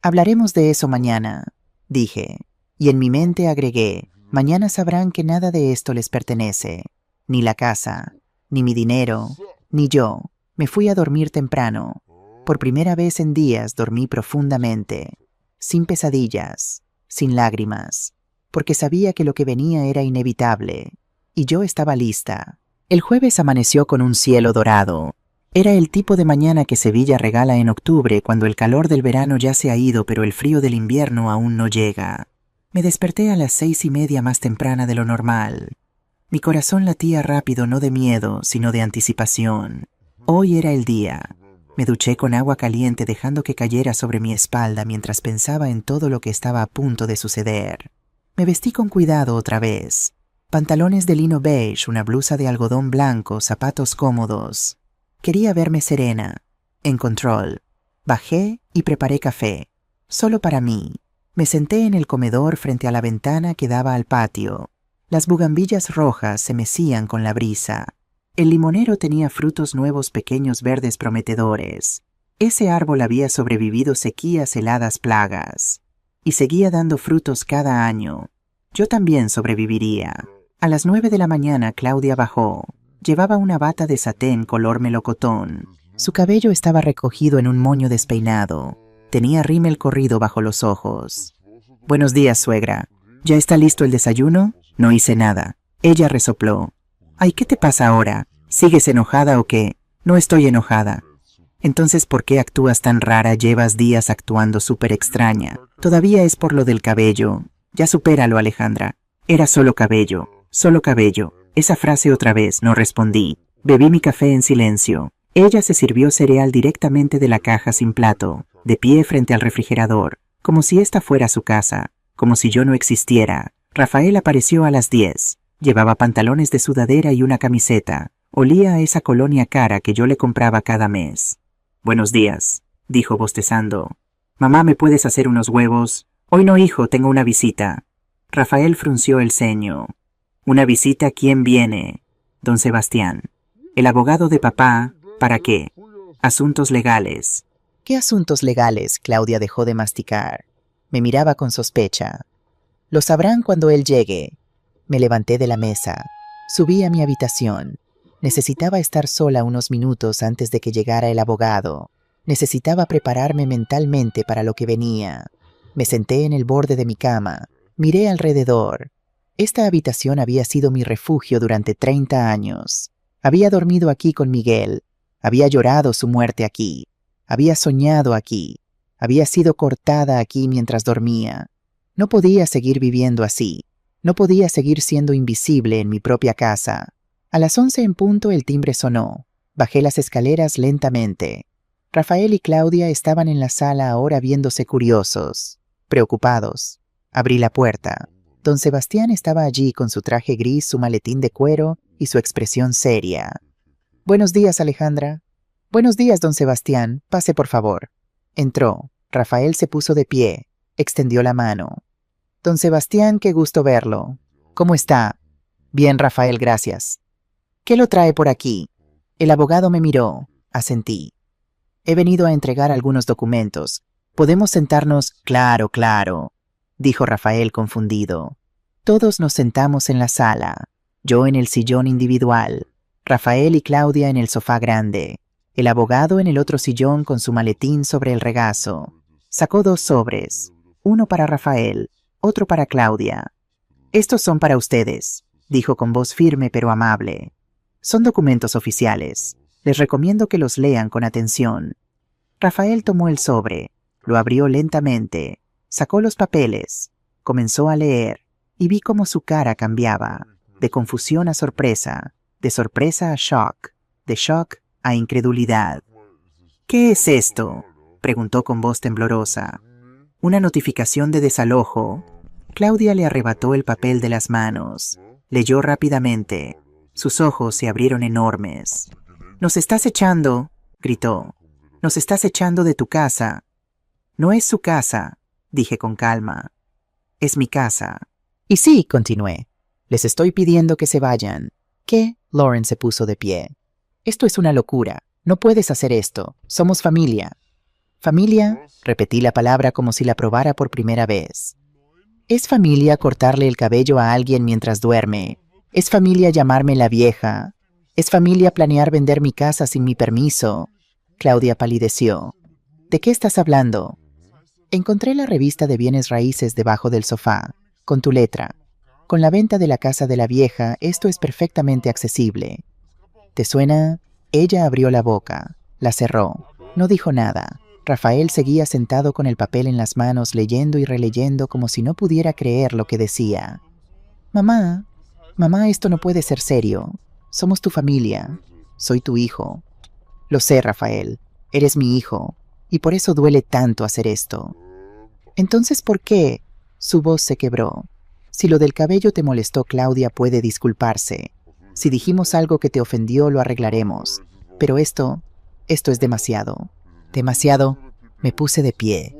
Hablaremos de eso mañana, dije. Y en mi mente agregué, mañana sabrán que nada de esto les pertenece. Ni la casa, ni mi dinero, ni yo. Me fui a dormir temprano. Por primera vez en días dormí profundamente, sin pesadillas, sin lágrimas, porque sabía que lo que venía era inevitable, y yo estaba lista. El jueves amaneció con un cielo dorado. Era el tipo de mañana que Sevilla regala en octubre, cuando el calor del verano ya se ha ido, pero el frío del invierno aún no llega. Me desperté a las 6:30 más temprana de lo normal. Mi corazón latía rápido, no de miedo, sino de anticipación. Hoy era el día. Me duché con agua caliente dejando que cayera sobre mi espalda mientras pensaba en todo lo que estaba a punto de suceder. Me vestí con cuidado otra vez. Pantalones de lino beige, una blusa de algodón blanco, zapatos cómodos. Quería verme serena, en control. Bajé y preparé café, solo para mí. Me senté en el comedor frente a la ventana que daba al patio. Las bugambillas rojas se mecían con la brisa. El limonero tenía frutos nuevos pequeños verdes prometedores. Ese árbol había sobrevivido sequías, heladas, plagas. Y seguía dando frutos cada año. Yo también sobreviviría. A las 9 de la mañana Claudia bajó. Llevaba una bata de satén color melocotón. Su cabello estaba recogido en un moño despeinado. Tenía rímel corrido bajo los ojos. «Buenos días, suegra. ¿Ya está listo el desayuno?» No hice nada. Ella resopló. «Ay, ¿qué te pasa ahora? ¿Sigues enojada o qué?» «No estoy enojada». «Entonces, ¿por qué actúas tan rara? Llevas días actuando súper extraña. Todavía es por lo del cabello. Ya supéralo, Alejandra. Era solo cabello. Solo cabello». Esa frase otra vez, no respondí. Bebí mi café en silencio. Ella se sirvió cereal directamente de la caja sin plato, de pie frente al refrigerador, como si esta fuera su casa, como si yo no existiera. Rafael apareció a las 10. Llevaba pantalones de sudadera y una camiseta. Olía a esa colonia cara que yo le compraba cada mes. «Buenos días», dijo bostezando. «Mamá, ¿me puedes hacer unos huevos?» «Hoy no, hijo, tengo una visita». Rafael frunció el ceño. «¿Una visita? ¿Quién viene?» «Don Sebastián». «El abogado de papá. ¿Para qué?» «Asuntos legales». «¿Qué asuntos legales?» Claudia dejó de masticar. Me miraba con sospecha. «Lo sabrán cuando él llegue». Me levanté de la mesa. Subí a mi habitación. Necesitaba estar sola unos minutos antes de que llegara el abogado. Necesitaba prepararme mentalmente para lo que venía. Me senté en el borde de mi cama. Miré alrededor. Esta habitación había sido mi refugio durante 30 años. Había dormido aquí con Miguel. Había llorado su muerte aquí. Había soñado aquí. Había sido cortada aquí mientras dormía. No podía seguir viviendo así. No podía seguir siendo invisible en mi propia casa. A las 11 en punto el timbre sonó. Bajé las escaleras lentamente. Rafael y Claudia estaban en la sala ahora viéndose curiosos, preocupados. Abrí la puerta. Don Sebastián estaba allí con su traje gris, su maletín de cuero y su expresión seria. «Buenos días, Alejandra». «Buenos días, don Sebastián. Pase, por favor». Entró. Rafael se puso de pie. Extendió la mano. «Don Sebastián, qué gusto verlo. ¿Cómo está?» «Bien, Rafael, gracias». «¿Qué lo trae por aquí?» El abogado me miró. Asentí. «He venido a entregar algunos documentos. ¿Podemos sentarnos?» «Claro, claro», dijo Rafael confundido. Todos nos sentamos en la sala. Yo en el sillón individual. Rafael y Claudia en el sofá grande. El abogado en el otro sillón con su maletín sobre el regazo. Sacó 2 sobres. Uno para Rafael, otro para Claudia. «Estos son para ustedes», dijo con voz firme pero amable. «Son documentos oficiales. Les recomiendo que los lean con atención». Rafael tomó el sobre, lo abrió lentamente, sacó los papeles, comenzó a leer, y vi cómo su cara cambiaba, de confusión a sorpresa, de sorpresa a shock, de shock a incredulidad. «¿Qué es esto?», preguntó con voz temblorosa. «Una notificación de desalojo». Claudia le arrebató el papel de las manos. Leyó rápidamente. Sus ojos se abrieron enormes. «Nos estás echando», gritó. «Nos estás echando de tu casa». «No es su casa», dije con calma. «Es mi casa». «Y sí», continué. «Les estoy pidiendo que se vayan». «¿Qué?», Lauren se puso de pie. «Esto es una locura. No puedes hacer esto. Somos familia». «¿Familia?», repetí la palabra como si la probara por primera vez. «Es familia cortarle el cabello a alguien mientras duerme. Es familia llamarme la vieja. Es familia planear vender mi casa sin mi permiso». Claudia palideció. «¿De qué estás hablando?» «Encontré la revista de bienes raíces debajo del sofá, con tu letra. Con la venta de la casa de la vieja, esto es perfectamente accesible». «¿Te suena?» Ella abrió la boca, la cerró. No dijo nada. Rafael seguía sentado con el papel en las manos, leyendo y releyendo como si no pudiera creer lo que decía. «Mamá, mamá, esto no puede ser serio. Somos tu familia. Soy tu hijo». «Lo sé, Rafael. Eres mi hijo. Y por eso duele tanto hacer esto». «Entonces, ¿por qué?» Su voz se quebró. «Si lo del cabello te molestó, Claudia puede disculparse. Si dijimos algo que te ofendió, lo arreglaremos. Pero esto es demasiado». «¿Demasiado?» Me puse de pie.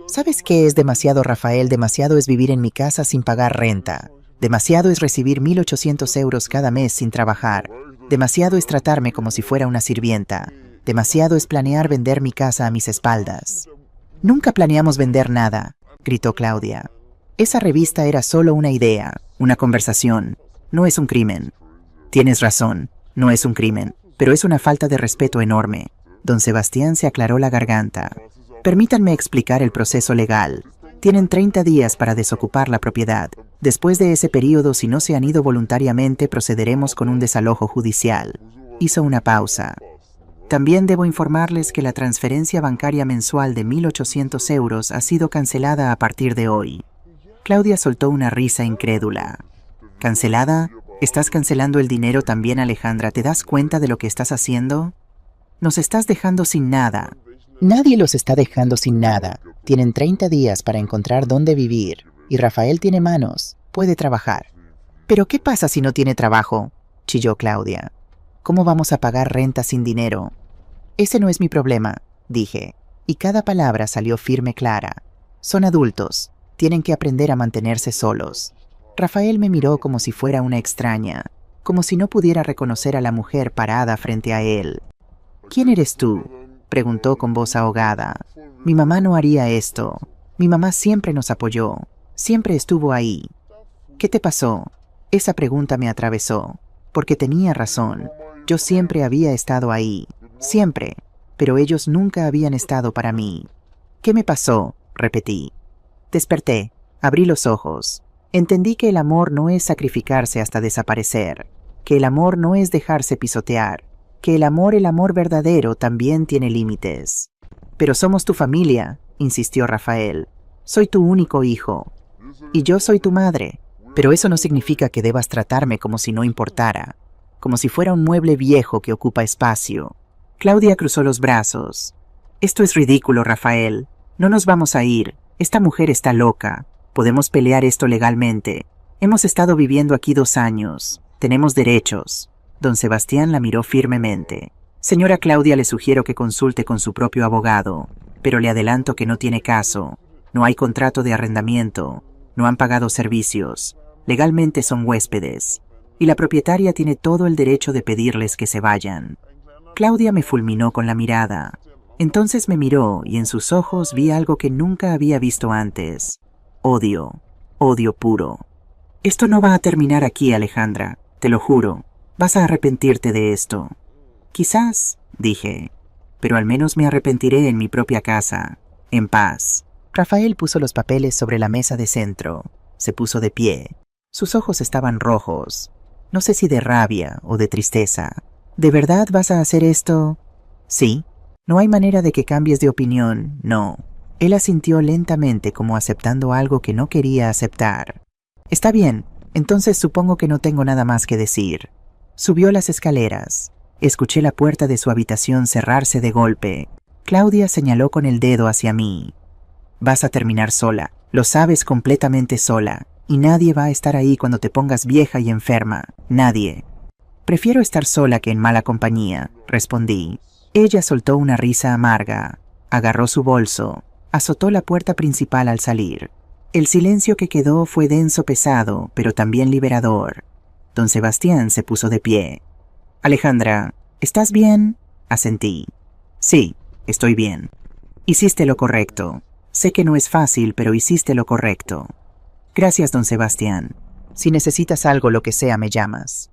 ¿Sabes qué es demasiado, Rafael? Demasiado es vivir en mi casa sin pagar renta. Demasiado es recibir 1.800 euros cada mes sin trabajar. Demasiado es tratarme como si fuera una sirvienta. Demasiado es planear vender mi casa a mis espaldas. Nunca planeamos vender nada, gritó Claudia. Esa revista era solo una idea, una conversación. No es un crimen. Tienes razón, no es un crimen, pero es una falta de respeto enorme. Don Sebastián se aclaró la garganta. Permítanme explicar el proceso legal. Tienen 30 días para desocupar la propiedad. Después de ese periodo, si no se han ido voluntariamente, procederemos con un desalojo judicial. Hizo una pausa. También debo informarles que la transferencia bancaria mensual de 1.800 euros ha sido cancelada a partir de hoy. Claudia soltó una risa incrédula. ¿Cancelada? ¿Estás cancelando el dinero también, Alejandra? ¿Te das cuenta de lo que estás haciendo? Nos estás dejando sin nada. Nadie los está dejando sin nada. Tienen 30 días para encontrar dónde vivir. Y Rafael tiene manos. Puede trabajar. ¿Pero qué pasa si no tiene trabajo?, chilló Claudia. ¿Cómo vamos a pagar renta sin dinero? Ese no es mi problema, dije. Y cada palabra salió firme, clara. Son adultos. Tienen que aprender a mantenerse solos. Rafael me miró como si fuera una extraña, como si no pudiera reconocer a la mujer parada frente a él. ¿Quién eres tú?, preguntó con voz ahogada. Mi mamá no haría esto. Mi mamá siempre nos apoyó. Siempre estuvo ahí. ¿Qué te pasó? Esa pregunta me atravesó, porque tenía razón. Yo siempre había estado ahí. Siempre. Pero ellos nunca habían estado para mí. ¿Qué me pasó?, repetí. Desperté. Abrí los ojos. Entendí que el amor no es sacrificarse hasta desaparecer. Que el amor no es dejarse pisotear. Que el amor verdadero también tiene límites. Pero somos tu familia, insistió Rafael. Soy tu único hijo. Y yo soy tu madre. Pero eso no significa que debas tratarme como si no importara. Como si fuera un mueble viejo que ocupa espacio. Claudia cruzó los brazos. Esto es ridículo, Rafael. No nos vamos a ir. Esta mujer está loca. Podemos pelear esto legalmente. Hemos estado viviendo aquí 2 años. Tenemos derechos. Don Sebastián la miró firmemente. Señora Claudia, le sugiero que consulte con su propio abogado, pero le adelanto que no tiene caso. No hay contrato de arrendamiento. No han pagado servicios. Legalmente son huéspedes. Y la propietaria tiene todo el derecho de pedirles que se vayan. Claudia me fulminó con la mirada. Entonces me miró y en sus ojos vi algo que nunca había visto antes. Odio. Odio puro. Esto no va a terminar aquí, Alejandra. Te lo juro. Vas a arrepentirte de esto. Quizás, dije, pero al menos me arrepentiré en mi propia casa, en paz. Rafael puso los papeles sobre la mesa de centro. Se puso de pie. Sus ojos estaban rojos. No sé si de rabia o de tristeza. ¿De verdad vas a hacer esto? Sí. No hay manera de que cambies de opinión, no. Él asintió lentamente como aceptando algo que no quería aceptar. Está bien, entonces supongo que no tengo nada más que decir. Subió las escaleras. Escuché la puerta de su habitación cerrarse de golpe. Claudia señaló con el dedo hacia mí. Vas a terminar sola, lo sabes, completamente sola, y nadie va a estar ahí cuando te pongas vieja y enferma, nadie. Prefiero estar sola que en mala compañía, respondí. Ella soltó una risa amarga, agarró su bolso, azotó la puerta principal al salir. El silencio que quedó fue denso, pesado, pero también liberador. Don Sebastián se puso de pie. Alejandra, ¿estás bien?, asentí. Sí, estoy bien. Hiciste lo correcto. Sé que no es fácil, pero hiciste lo correcto. Gracias, don Sebastián. Si necesitas algo, lo que sea, me llamas.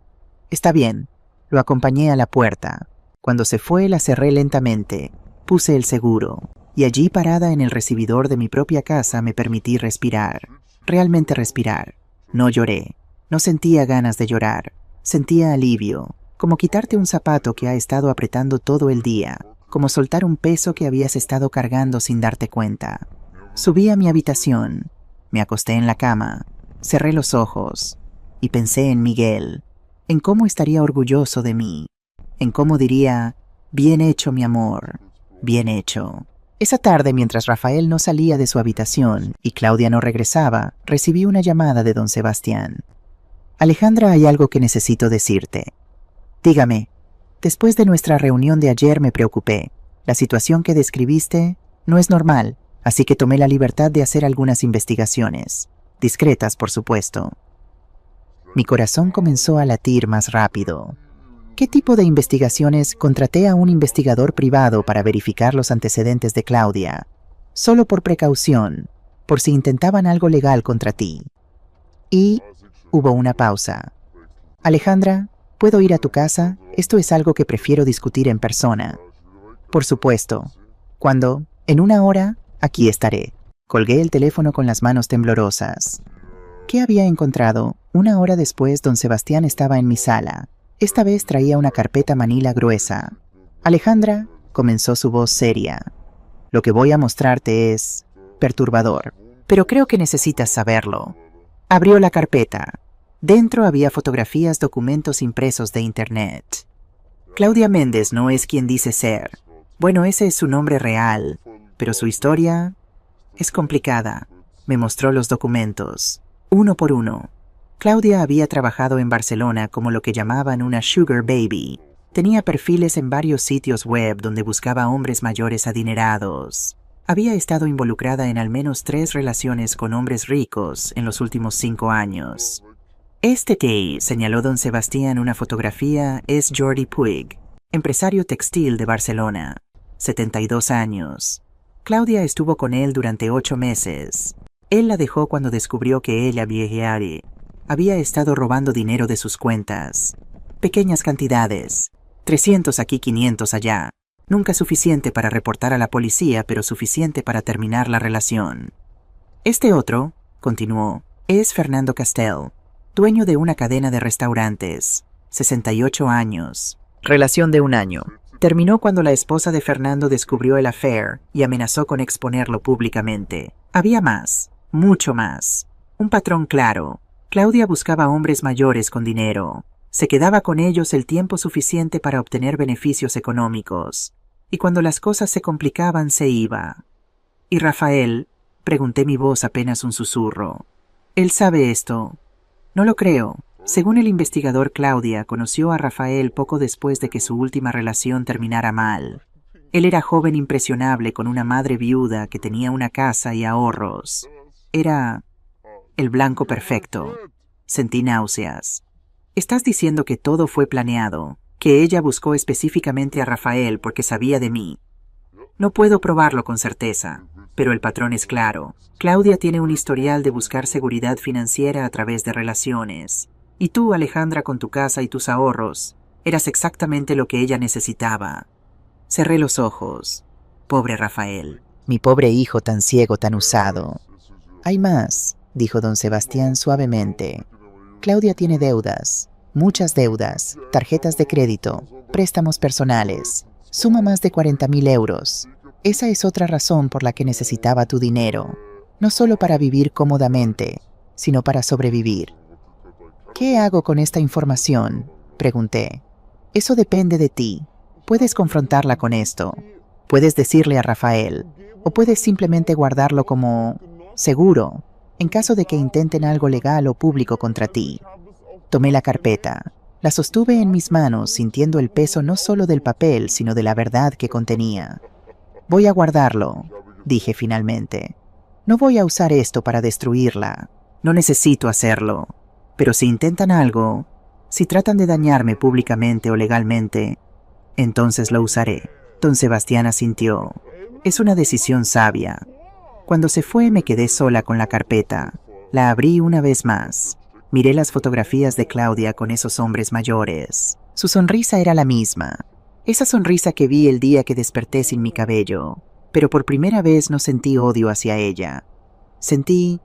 Está bien. Lo acompañé a la puerta. Cuando se fue, la cerré lentamente. Puse el seguro. Y allí, parada en el recibidor de mi propia casa, me permití respirar. Realmente respirar. No lloré. No sentía ganas de llorar. Sentía alivio. Como quitarte un zapato que ha estado apretando todo el día. Como soltar un peso que habías estado cargando sin darte cuenta. Subí a mi habitación. Me acosté en la cama. Cerré los ojos. Y pensé en Miguel. En cómo estaría orgulloso de mí. En cómo diría, bien hecho, mi amor. Bien hecho. Esa tarde, mientras Rafael no salía de su habitación y Claudia no regresaba, recibí una llamada de don Sebastián. Alejandra, hay algo que necesito decirte. Dígame. Después de nuestra reunión de ayer me preocupé. La situación que describiste no es normal. así que tomé la libertad de hacer algunas investigaciones, discretas por supuesto. Mi corazón comenzó a latir más rápido. ¿Qué tipo de investigaciones? Contraté a un investigador privado para verificar los antecedentes de Claudia, solo por precaución, por si intentaban algo legal contra ti. Y hubo una pausa. Alejandra, ¿puedo ir a tu casa? Esto es algo que prefiero discutir en persona. Por supuesto. ¿Cuándo? En una hora, aquí estaré. Colgué el teléfono con las manos temblorosas. ¿Qué había encontrado? Una hora después, don Sebastián estaba en mi sala. Esta vez traía una carpeta manila gruesa. Alejandra, comenzó su voz seria. Lo que voy a mostrarte es perturbador, pero creo que necesitas saberlo. Abrió la carpeta. Dentro había fotografías, documentos impresos de internet. Claudia Méndez no es quien dice ser. Bueno, ese es su nombre real, pero su historia es complicada. Me mostró los documentos, uno por uno. Claudia había trabajado en Barcelona como lo que llamaban una sugar baby. Tenía perfiles en varios sitios web donde buscaba hombres mayores adinerados. Había estado involucrada en al menos 3 relaciones con hombres ricos en los últimos 5 años. Este que señaló don Sebastián una fotografía es Jordi Puig, empresario textil de Barcelona, 72 años. Claudia estuvo con él durante 8 meses. Él la dejó cuando descubrió que ella, Viegiari, había estado robando dinero de sus cuentas. Pequeñas cantidades, 300 aquí, 500 allá. Nunca suficiente para reportar a la policía, pero suficiente para terminar la relación. Este otro, continuó, es Fernando Castel, dueño de una cadena de restaurantes, 68 años. Relación de 1 año. Terminó cuando la esposa de Fernando descubrió el affair y amenazó con exponerlo públicamente. Había más, mucho más. Un patrón claro. Claudia buscaba hombres mayores con dinero. Se quedaba con ellos el tiempo suficiente para obtener beneficios económicos. Y cuando las cosas se complicaban, se iba. ¿Y Rafael? Pregunté, mi voz apenas un susurro. ¿Él sabe esto? No lo creo. Según el investigador, Claudia conoció a Rafael poco después de que su última relación terminara mal. Él era joven impresionable con una madre viuda que tenía una casa y ahorros. Era el blanco perfecto. Sentí náuseas. ¿Estás diciendo que todo fue planeado? ¿Que ella buscó específicamente a Rafael porque sabía de mí? No puedo probarlo con certeza, pero el patrón es claro. Claudia tiene un historial de buscar seguridad financiera a través de relaciones. Y tú, Alejandra, con tu casa y tus ahorros, eras exactamente lo que ella necesitaba. Cerré los ojos. Pobre Rafael. Mi pobre hijo tan ciego, tan usado. Hay más, dijo don Sebastián suavemente. Claudia tiene deudas, muchas deudas, tarjetas de crédito, préstamos personales. Suma más de 40.000 euros. Esa es otra razón por la que necesitaba tu dinero. No solo para vivir cómodamente, sino para sobrevivir. ¿Qué hago con esta información?, pregunté. Eso depende de ti. Puedes confrontarla con esto. Puedes decirle a Rafael. O puedes simplemente guardarlo como seguro, en caso de que intenten algo legal o público contra ti. Tomé la carpeta. La sostuve en mis manos, sintiendo el peso no solo del papel, sino de la verdad que contenía. Voy a guardarlo, dije finalmente. No voy a usar esto para destruirla. No necesito hacerlo. Pero si intentan algo, si tratan de dañarme públicamente o legalmente, entonces lo usaré. Don Sebastián asintió. Es una decisión sabia. Cuando se fue me quedé sola con la carpeta. La abrí una vez más. Miré las fotografías de Claudia con esos hombres mayores. Su sonrisa era la misma. Esa sonrisa que vi el día que desperté sin mi cabello. Pero por primera vez no sentí odio hacia ella. Sentí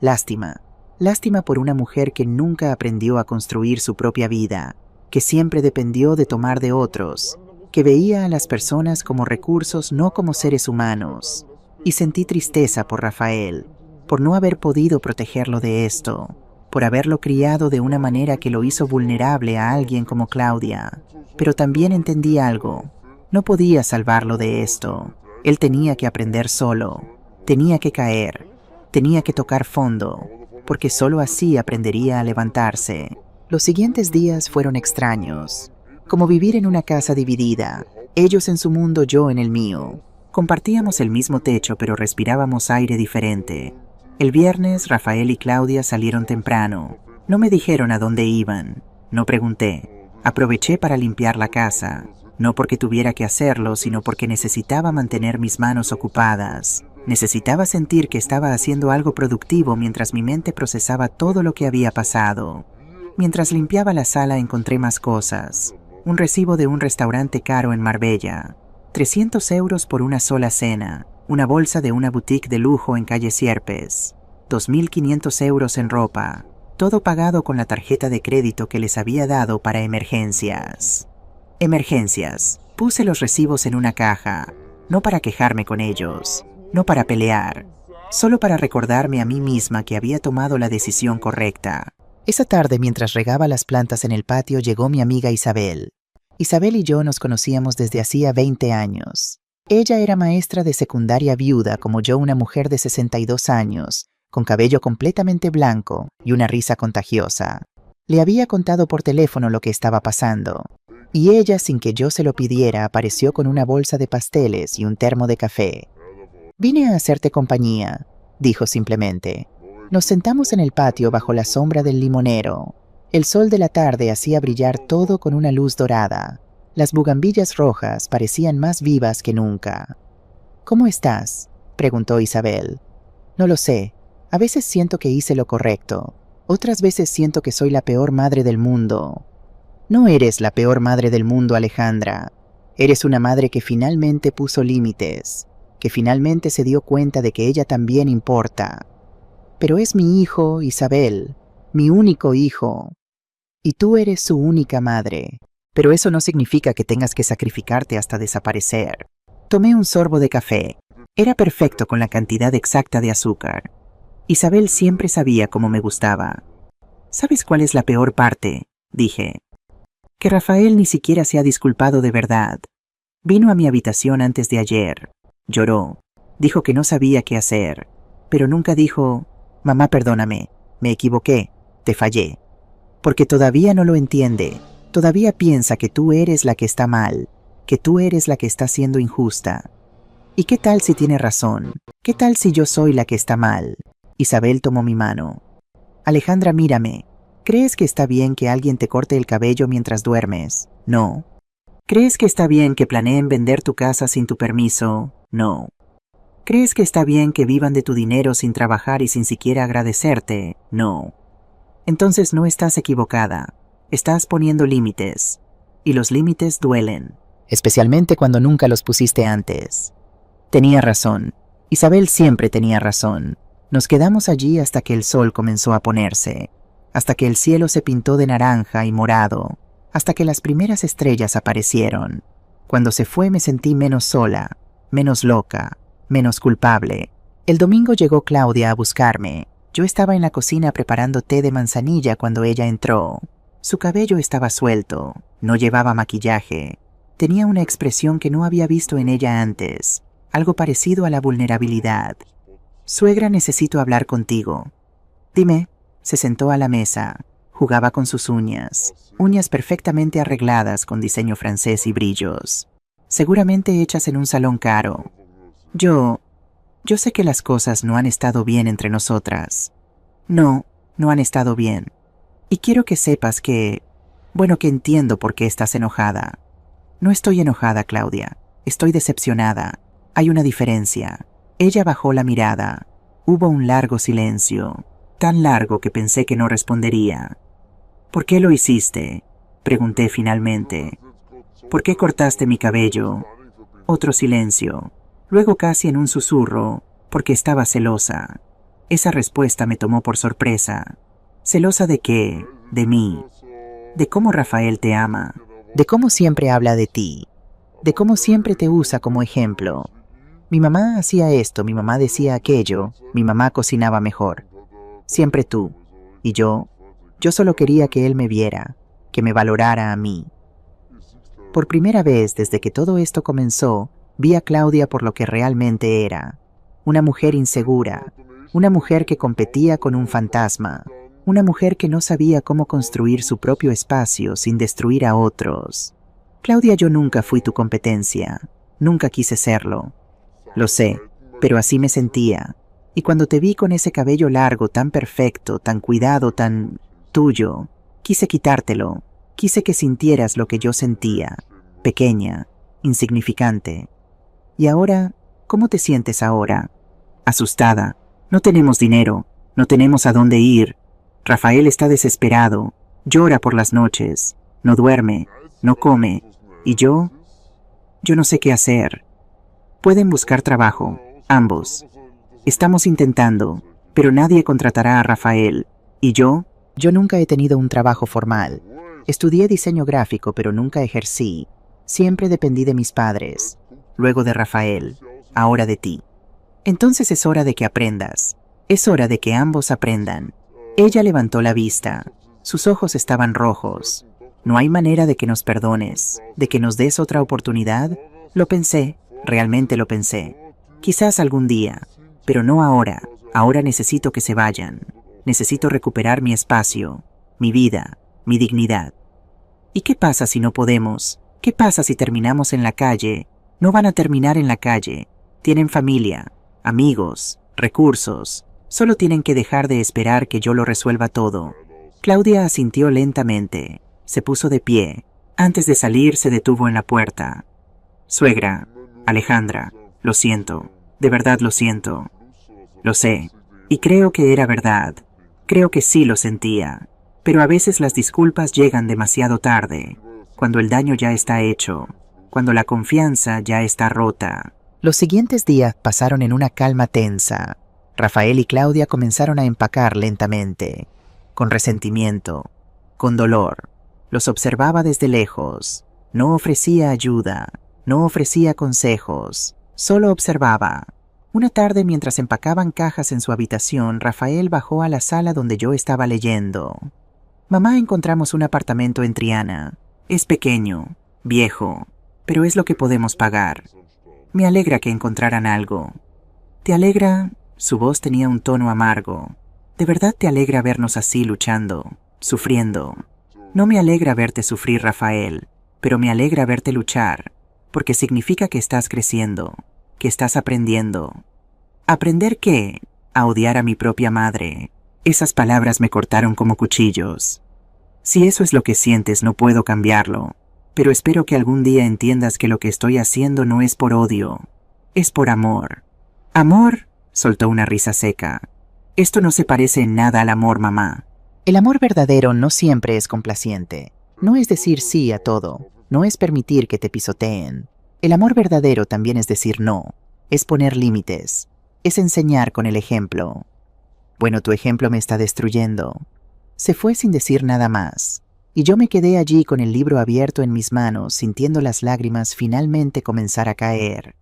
lástima. Lástima por una mujer que nunca aprendió a construir su propia vida, que siempre dependió de tomar de otros, que veía a las personas como recursos, no como seres humanos. Y sentí tristeza por Rafael, por no haber podido protegerlo de esto, por haberlo criado de una manera que lo hizo vulnerable a alguien como Claudia. Pero también entendí algo. No podía salvarlo de esto. Él tenía que aprender solo. Tenía que caer. Tenía que tocar fondo, porque solo así aprendería a levantarse. Los siguientes días fueron extraños, como vivir en una casa dividida, ellos en su mundo, yo en el mío. Compartíamos el mismo techo, pero respirábamos aire diferente. El viernes, Rafael y Claudia salieron temprano. No me dijeron a dónde iban. No pregunté. Aproveché para limpiar la casa. No porque tuviera que hacerlo, sino porque necesitaba mantener mis manos ocupadas. Necesitaba sentir que estaba haciendo algo productivo mientras mi mente procesaba todo lo que había pasado. Mientras limpiaba la sala encontré más cosas. Un recibo de un restaurante caro en Marbella. 300 euros por una sola cena. Una bolsa de una boutique de lujo en calle Sierpes. 2.500 euros en ropa. Todo pagado con la tarjeta de crédito que les había dado para emergencias. Emergencias. Puse los recibos en una caja. No para quejarme con ellos. No para pelear. Solo para recordarme a mí misma que había tomado la decisión correcta. Esa tarde, mientras regaba las plantas en el patio, llegó mi amiga Isabel. Isabel y yo nos conocíamos desde hacía 20 años. Ella era maestra de secundaria viuda, como yo, una mujer de 62 años, con cabello completamente blanco y una risa contagiosa. Le había contado por teléfono lo que estaba pasando, y ella, sin que yo se lo pidiera, apareció con una bolsa de pasteles y un termo de café. «Vine a hacerte compañía», dijo simplemente. Nos sentamos en el patio bajo la sombra del limonero. El sol de la tarde hacía brillar todo con una luz dorada. Las bugambillas rojas parecían más vivas que nunca. «¿Cómo estás?», preguntó Isabel. «No lo sé. A veces siento que hice lo correcto. Otras veces siento que soy la peor madre del mundo». «No eres la peor madre del mundo, Alejandra. Eres una madre que finalmente puso límites, que finalmente se dio cuenta de que ella también importa. Pero es mi hijo, Isabel, mi único hijo. Y tú eres su única madre. Pero eso no significa que tengas que sacrificarte hasta desaparecer». Tomé un sorbo de café. Era perfecto con la cantidad exacta de azúcar. Isabel siempre sabía cómo me gustaba. «¿Sabes cuál es la peor parte?», dije. «Que Rafael ni siquiera se ha disculpado de verdad. Vino a mi habitación antes de ayer. Lloró. Dijo que no sabía qué hacer. Pero nunca dijo: «Mamá, perdóname. Me equivoqué. Te fallé». Porque todavía no lo entiende. Todavía piensa que tú eres la que está mal, que tú eres la que está siendo injusta. ¿Y qué tal si tiene razón? ¿Qué tal si yo soy la que está mal? Isabel tomó mi mano. «Alejandra, mírame. ¿Crees que está bien que alguien te corte el cabello mientras duermes? No. ¿Crees que está bien que planeen vender tu casa sin tu permiso? No. ¿Crees que está bien que vivan de tu dinero sin trabajar y sin siquiera agradecerte? No. Entonces no estás equivocada. Estás poniendo límites. Y los límites duelen. Especialmente cuando nunca los pusiste antes». Tenía razón. Isabel siempre tenía razón. Nos quedamos allí hasta que el sol comenzó a ponerse. Hasta que el cielo se pintó de naranja y morado. Hasta que las primeras estrellas aparecieron. Cuando se fue me sentí menos sola, menos loca, menos culpable. El domingo llegó Claudia a buscarme. Yo estaba en la cocina preparando té de manzanilla cuando ella entró. Su cabello estaba suelto, no llevaba maquillaje. Tenía una expresión que no había visto en ella antes, algo parecido a la vulnerabilidad. «Suegra, necesito hablar contigo». «Dime». Se sentó a la mesa. Jugaba con sus uñas perfectamente arregladas con diseño francés y brillos, seguramente hechas en un salón caro. Yo sé que las cosas no han estado bien entre nosotras. No han estado bien. Y quiero que sepas que entiendo por qué estás enojada. No estoy enojada, Claudia. Estoy decepcionada. Hay una diferencia». Ella bajó la mirada. Hubo un largo silencio, tan largo que pensé que no respondería. «¿Por qué lo hiciste?», pregunté finalmente. «¿Por qué cortaste mi cabello?». Otro silencio. Luego, casi en un susurro: «Porque estaba celosa». Esa respuesta me tomó por sorpresa. ¿Celosa de qué? De mí. De cómo Rafael te ama. De cómo siempre habla de ti. De cómo siempre te usa como ejemplo. Mi mamá hacía esto, mi mamá decía aquello, mi mamá cocinaba mejor. Siempre tú. Y yo solo quería que él me viera, que me valorara a mí. Por primera vez desde que todo esto comenzó, vi a Claudia por lo que realmente era. Una mujer insegura, una mujer que competía con un fantasma, una mujer que no sabía cómo construir su propio espacio sin destruir a otros. Claudia, yo nunca fui tu competencia, nunca quise serlo. Lo sé, pero así me sentía. Y cuando te vi con ese cabello largo, tan perfecto, tan cuidado, tan tuyo, quise quitártelo. Quise que sintieras lo que yo sentía. Pequeña, insignificante. Y ahora, ¿cómo te sientes ahora? Asustada. No tenemos dinero. No tenemos a dónde ir. Rafael está desesperado. Llora por las noches. No duerme. No come. Y yo no sé qué hacer. Pueden buscar trabajo. Ambos. Estamos intentando, pero nadie contratará a Rafael. ¿Y yo? Yo nunca he tenido un trabajo formal. Estudié diseño gráfico, pero nunca ejercí. Siempre dependí de mis padres. Luego de Rafael. Ahora de ti. Entonces es hora de que aprendas. Es hora de que ambos aprendan. Ella levantó la vista. Sus ojos estaban rojos. ¿No hay manera de que nos perdones? ¿De que nos des otra oportunidad? Lo pensé. Realmente lo pensé. Quizás algún día. Pero no ahora. Ahora necesito que se vayan. Necesito recuperar mi espacio, mi vida, mi dignidad. ¿Y qué pasa si no podemos? ¿Qué pasa si terminamos en la calle? No van a terminar en la calle. Tienen familia, amigos, recursos. Solo tienen que dejar de esperar que yo lo resuelva todo. Claudia asintió lentamente. Se puso de pie. Antes de salir se detuvo en la puerta. Suegra, Alejandra, lo siento. De verdad lo siento. Lo sé. Y creo que era verdad. Creo que sí lo sentía. Pero a veces las disculpas llegan demasiado tarde. Cuando el daño ya está hecho. Cuando la confianza ya está rota. Los siguientes días pasaron en una calma tensa. Rafael y Claudia comenzaron a empacar lentamente. Con resentimiento. Con dolor. Los observaba desde lejos. No ofrecía ayuda. No ofrecía consejos. Solo observaba. Una tarde, mientras empacaban cajas en su habitación, Rafael bajó a la sala donde yo estaba leyendo. Mamá, encontramos un apartamento en Triana. Es pequeño, viejo, pero es lo que podemos pagar. Me alegra que encontraran algo. ¿Te alegra? Su voz tenía un tono amargo. ¿De verdad te alegra vernos así luchando, sufriendo? No me alegra verte sufrir, Rafael, pero me alegra verte luchar, porque significa que estás creciendo, que estás aprendiendo. ¿Aprender qué? A odiar a mi propia madre. Esas palabras me cortaron como cuchillos. Si eso es lo que sientes, no puedo cambiarlo, pero espero que algún día entiendas que lo que estoy haciendo no es por odio, es por amor. ¿Amor? Soltó una risa seca. Esto no se parece en nada al amor, mamá. El amor verdadero no siempre es complaciente. No es decir sí a todo. No es permitir que te pisoteen. El amor verdadero también es decir no. Es poner límites. Es enseñar con el ejemplo. Bueno, tu ejemplo me está destruyendo. Se fue sin decir nada más. Y yo me quedé allí con el libro abierto en mis manos, sintiendo las lágrimas finalmente comenzar a caer.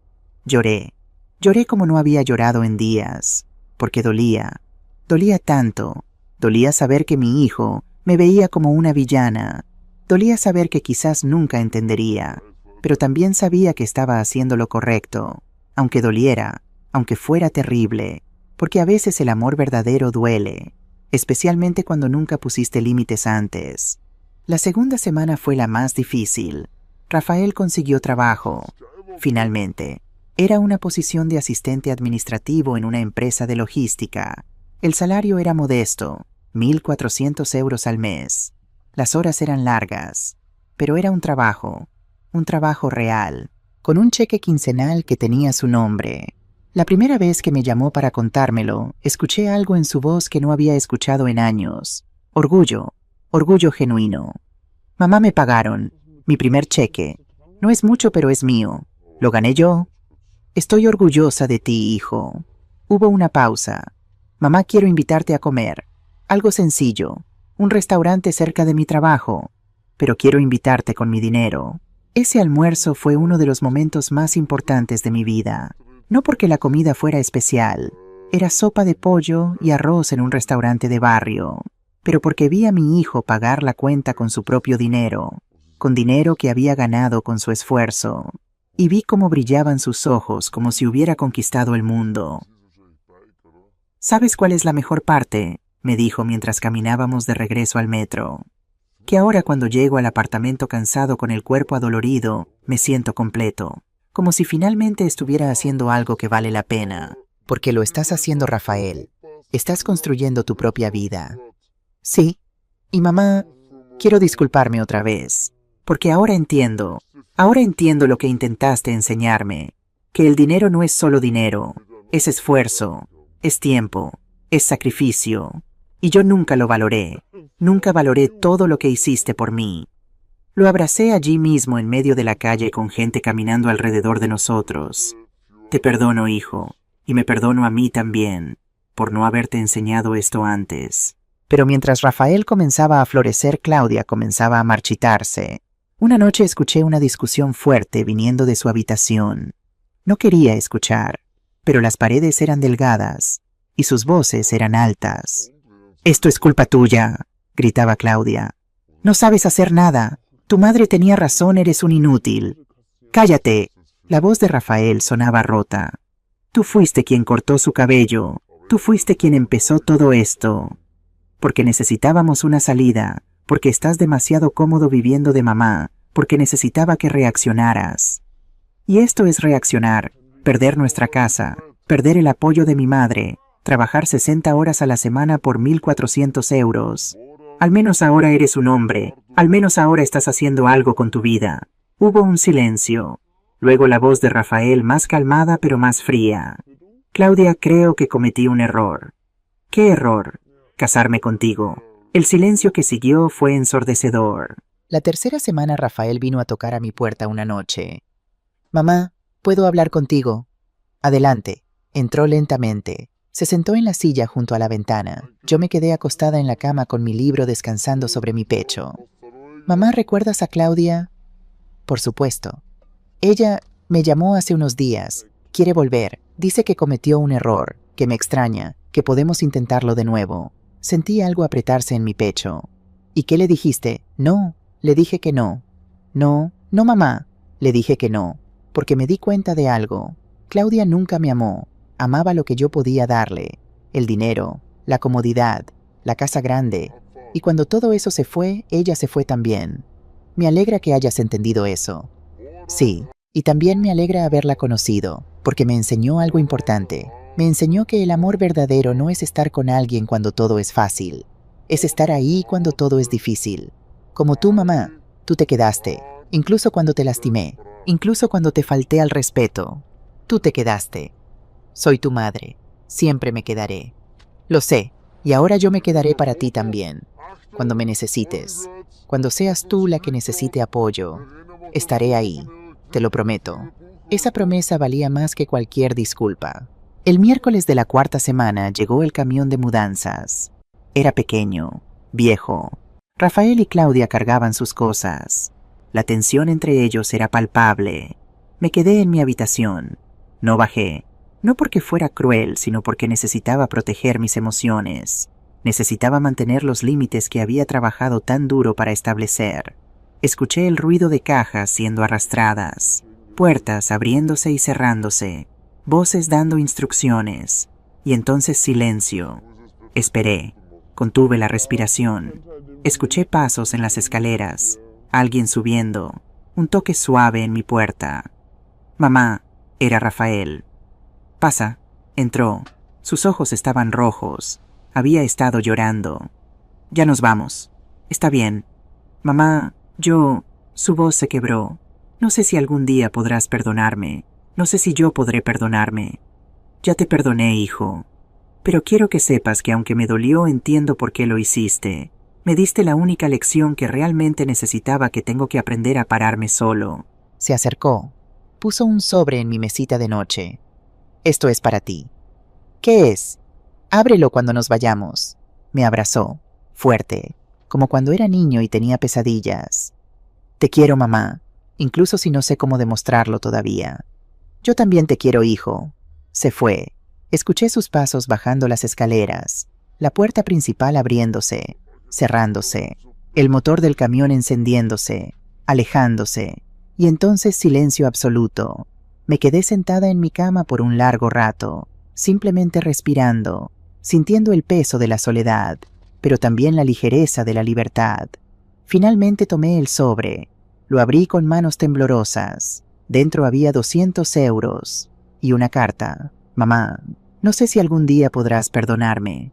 Lloré. Lloré como no había llorado en días. Porque dolía. Dolía tanto. Dolía saber que mi hijo me veía como una villana. Dolía saber que quizás nunca entendería. Pero también sabía que estaba haciendo lo correcto. Aunque doliera, aunque fuera terrible. Porque a veces el amor verdadero duele. Especialmente cuando nunca pusiste límites antes. La segunda semana fue la más difícil. Rafael consiguió trabajo. Finalmente. Era una posición de asistente administrativo en una empresa de logística. El salario era modesto, 1.400 euros al mes. Las horas eran largas, pero era un trabajo real, con un cheque quincenal que tenía su nombre. La primera vez que me llamó para contármelo, escuché algo en su voz que no había escuchado en años. Orgullo genuino. Mamá, me pagaron, mi primer cheque. No es mucho, pero es mío. Lo gané yo. Estoy orgullosa de ti, hijo. Hubo una pausa. Mamá, quiero invitarte a comer. Algo sencillo. Un restaurante cerca de mi trabajo. Pero quiero invitarte con mi dinero. Ese almuerzo fue uno de los momentos más importantes de mi vida. No porque la comida fuera especial. Era sopa de pollo y arroz en un restaurante de barrio. Pero porque vi a mi hijo pagar la cuenta con su propio dinero. Con dinero que había ganado con su esfuerzo. Y vi cómo brillaban sus ojos como si hubiera conquistado el mundo. ¿Sabes cuál es la mejor parte?, me dijo mientras caminábamos de regreso al metro. Que ahora, cuando llego al apartamento cansado con el cuerpo adolorido, me siento completo. como si finalmente estuviera haciendo algo que vale la pena. Porque lo estás haciendo, Rafael. Estás construyendo tu propia vida. Sí. Y mamá, quiero disculparme otra vez. Porque ahora entiendo lo que intentaste enseñarme. Que el dinero no es solo dinero. Es esfuerzo, es tiempo, es sacrificio. Y yo nunca lo valoré. Nunca valoré todo lo que hiciste por mí. Lo abracé allí mismo en medio de la calle con gente caminando alrededor de nosotros. Te perdono, hijo, y me perdono a mí también, por no haberte enseñado esto antes. Pero mientras Rafael comenzaba a florecer, Claudia comenzaba a marchitarse. Una noche escuché una discusión fuerte viniendo de su habitación. No quería escuchar, pero las paredes eran delgadas y sus voces eran altas. «Esto es culpa tuya», gritaba Claudia. «No sabes hacer nada. Tu madre tenía razón, eres un inútil». «Cállate». La voz de Rafael sonaba rota. «Tú fuiste quien cortó su cabello. Tú fuiste quien empezó todo esto. Porque necesitábamos una salida, porque estás demasiado cómodo viviendo de mamá, porque necesitaba que reaccionaras. Y esto es reaccionar, perder nuestra casa, perder el apoyo de mi madre, trabajar 60 horas a la semana por 1.400 euros. Al menos ahora eres un hombre, al menos ahora estás haciendo algo con tu vida». Hubo un silencio. Luego la voz de Rafael más calmada pero más fría. «Claudia, creo que cometí un error». «¿Qué error?» «Casarme contigo». El silencio que siguió fue ensordecedor. La tercera semana Rafael vino a tocar a mi puerta una noche. «Mamá, ¿puedo hablar contigo?» «Adelante». Entró lentamente. Se sentó en la silla junto a la ventana. Yo me quedé acostada en la cama con mi libro descansando sobre mi pecho. «Mamá, ¿recuerdas a Claudia?» «Por supuesto. Ella me llamó hace unos días. Quiere volver. Dice que cometió un error, que me extraña, que podemos intentarlo de nuevo». Sentí algo apretarse en mi pecho. «¿Y qué le dijiste?» «No». Le dije que no. «No, no, mamá». Le dije que no, porque me di cuenta de algo. Claudia nunca me amó. Amaba lo que yo podía darle. El dinero, la comodidad, la casa grande. Y cuando todo eso se fue, ella se fue también. Me alegra que hayas entendido eso. Sí, y también me alegra haberla conocido, porque me enseñó algo importante. Me enseñó que el amor verdadero no es estar con alguien cuando todo es fácil. Es estar ahí cuando todo es difícil. Como tú, mamá, tú te quedaste, incluso cuando te lastimé, incluso cuando te falté al respeto. Tú te quedaste. Soy tu madre. Siempre me quedaré. Lo sé, y ahora yo me quedaré para ti también. Cuando me necesites, cuando seas tú la que necesite apoyo, estaré ahí. Te lo prometo. Esa promesa valía más que cualquier disculpa. El miércoles de la cuarta semana llegó el camión de mudanzas. Era pequeño, viejo. Rafael y Claudia cargaban sus cosas. La tensión entre ellos era palpable. Me quedé en mi habitación. No bajé. No porque fuera cruel, sino porque necesitaba proteger mis emociones. Necesitaba mantener los límites que había trabajado tan duro para establecer. Escuché el ruido de cajas siendo arrastradas, puertas abriéndose y cerrándose, voces dando instrucciones, y entonces silencio. Esperé. Contuve la respiración. Escuché pasos en las escaleras, alguien subiendo, un toque suave en mi puerta. «Mamá», era Rafael. «Pasa». Entró. Sus ojos estaban rojos. Había estado llorando. «Ya nos vamos». «Está bien». «Mamá, yo...» Su voz se quebró. «No sé si algún día podrás perdonarme. No sé si yo podré perdonarme». «Ya te perdoné, hijo. Pero quiero que sepas que aunque me dolió, entiendo por qué lo hiciste. Me diste la única lección que realmente necesitaba, que tengo que aprender a pararme solo». Se acercó. Puso un sobre en mi mesita de noche. «Esto es para ti». «¿Qué es?» «Ábrelo cuando nos vayamos». Me abrazó, fuerte, como cuando era niño y tenía pesadillas. «Te quiero, mamá, incluso si no sé cómo demostrarlo todavía». «Yo también te quiero, hijo». Se fue. Escuché sus pasos bajando las escaleras, la puerta principal abriéndose, cerrándose, el motor del camión encendiéndose, alejándose, y entonces silencio absoluto. Me quedé sentada en mi cama por un largo rato, simplemente respirando, sintiendo el peso de la soledad, pero también la ligereza de la libertad. Finalmente tomé el sobre, lo abrí con manos temblorosas. Dentro había 200 euros y una carta. Mamá, no sé si algún día podrás perdonarme.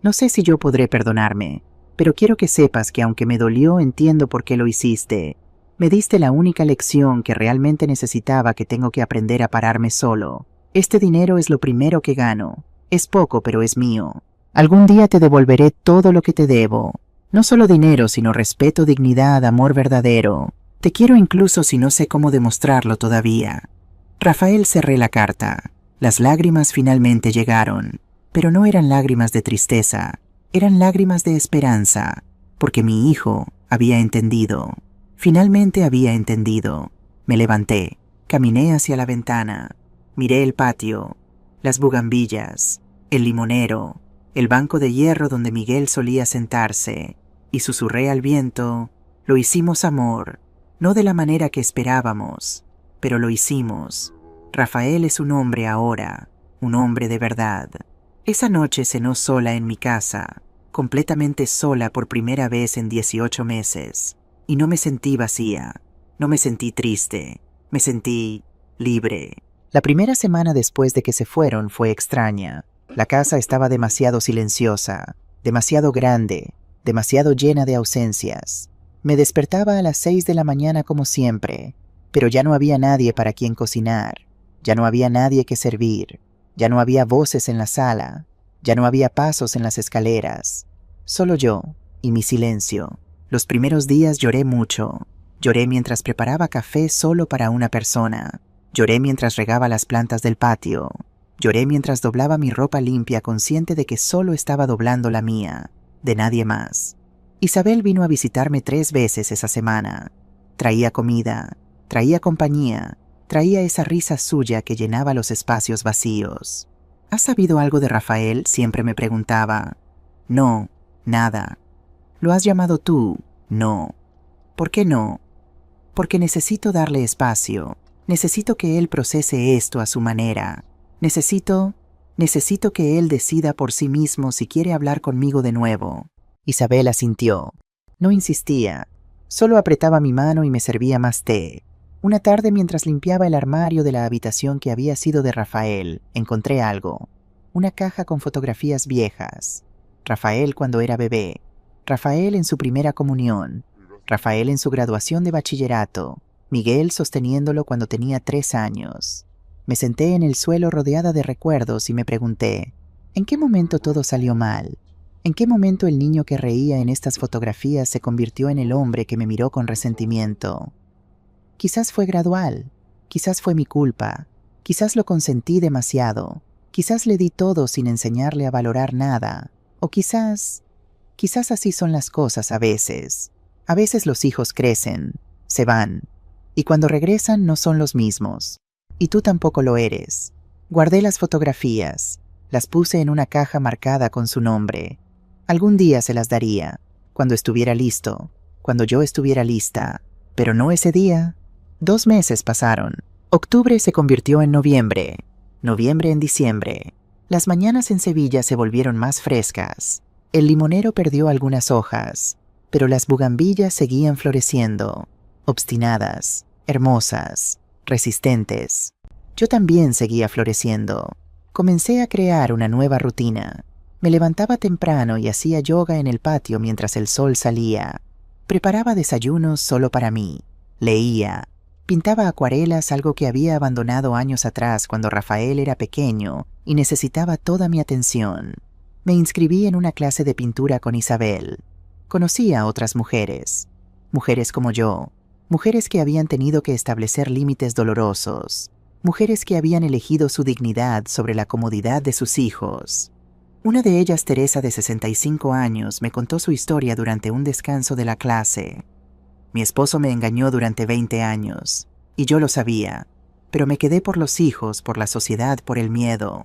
No sé si yo podré perdonarme, pero quiero que sepas que aunque me dolió, entiendo por qué lo hiciste. Me diste la única lección que realmente necesitaba, que tengo que aprender a pararme solo. Este dinero es lo primero que gano. Es poco, pero es mío. Algún día te devolveré todo lo que te debo. No solo dinero, sino respeto, dignidad, amor verdadero. Te quiero incluso si no sé cómo demostrarlo todavía. Rafael, cerré la carta. Las lágrimas finalmente llegaron, pero no eran lágrimas de tristeza, eran lágrimas de esperanza, porque mi hijo había entendido. Finalmente había entendido. Me levanté, caminé hacia la ventana, miré el patio, las bugambillas, el limonero, el banco de hierro donde Miguel solía sentarse, y susurré al viento: lo hicimos, amor, no de la manera que esperábamos, pero lo hicimos. Rafael es un hombre ahora, un hombre de verdad. Esa noche cenó sola en mi casa, completamente sola por primera vez en 18 meses, y no me sentí vacía, no me sentí triste, me sentí libre. La primera semana después de que se fueron fue extraña. La casa estaba demasiado silenciosa, demasiado grande, demasiado llena de ausencias. Me despertaba a las 6 de la mañana como siempre, pero ya no había nadie para quien cocinar. Ya no había nadie que servir, ya no había voces en la sala, ya no había pasos en las escaleras. Solo yo y mi silencio. Los primeros días lloré mucho. Lloré mientras preparaba café solo para una persona. Lloré mientras regaba las plantas del patio. Lloré mientras doblaba mi ropa limpia, consciente de que solo estaba doblando la mía, de nadie más. Isabel vino a visitarme 3 veces esa semana. Traía comida, traía compañía, traía esa risa suya que llenaba los espacios vacíos. ¿Has sabido algo de Rafael?, siempre me preguntaba. No, nada. ¿Lo has llamado tú? No. ¿Por qué no? Porque necesito darle espacio. Necesito que él procese esto a su manera. Necesito que él decida por sí mismo si quiere hablar conmigo de nuevo. Isabel asintió. No insistía. Solo apretaba mi mano y me servía más té. Una tarde, mientras limpiaba el armario de la habitación que había sido de Rafael, encontré algo. Una caja con fotografías viejas. Rafael cuando era bebé. Rafael en su primera comunión. Rafael en su graduación de bachillerato. Miguel sosteniéndolo cuando tenía 3 años. Me senté en el suelo rodeada de recuerdos y me pregunté, ¿en qué momento todo salió mal? ¿En qué momento el niño que reía en estas fotografías se convirtió en el hombre que me miró con resentimiento? Quizás fue gradual, quizás fue mi culpa, quizás lo consentí demasiado, quizás le di todo sin enseñarle a valorar nada, o quizás así son las cosas a veces. A veces los hijos crecen, se van, y cuando regresan no son los mismos, y tú tampoco lo eres. Guardé las fotografías, las puse en una caja marcada con su nombre. Algún día se las daría, cuando estuviera listo, cuando yo estuviera lista, pero no ese día. 2 meses pasaron. Octubre se convirtió en noviembre, noviembre en diciembre. Las mañanas en Sevilla se volvieron más frescas. El limonero perdió algunas hojas, pero las bugambillas seguían floreciendo, obstinadas, hermosas, resistentes. Yo también seguía floreciendo. Comencé a crear una nueva rutina. Me levantaba temprano y hacía yoga en el patio mientras el sol salía. Preparaba desayunos solo para mí. Leía. Pintaba acuarelas, algo que había abandonado años atrás cuando Rafael era pequeño y necesitaba toda mi atención. Me inscribí en una clase de pintura con Isabel. Conocí a otras mujeres. Mujeres como yo. Mujeres que habían tenido que establecer límites dolorosos. Mujeres que habían elegido su dignidad sobre la comodidad de sus hijos. Una de ellas, Teresa, de 65 años, me contó su historia durante un descanso de la clase. Mi esposo me engañó durante 20 años, y yo lo sabía, pero me quedé por los hijos, por la sociedad, por el miedo.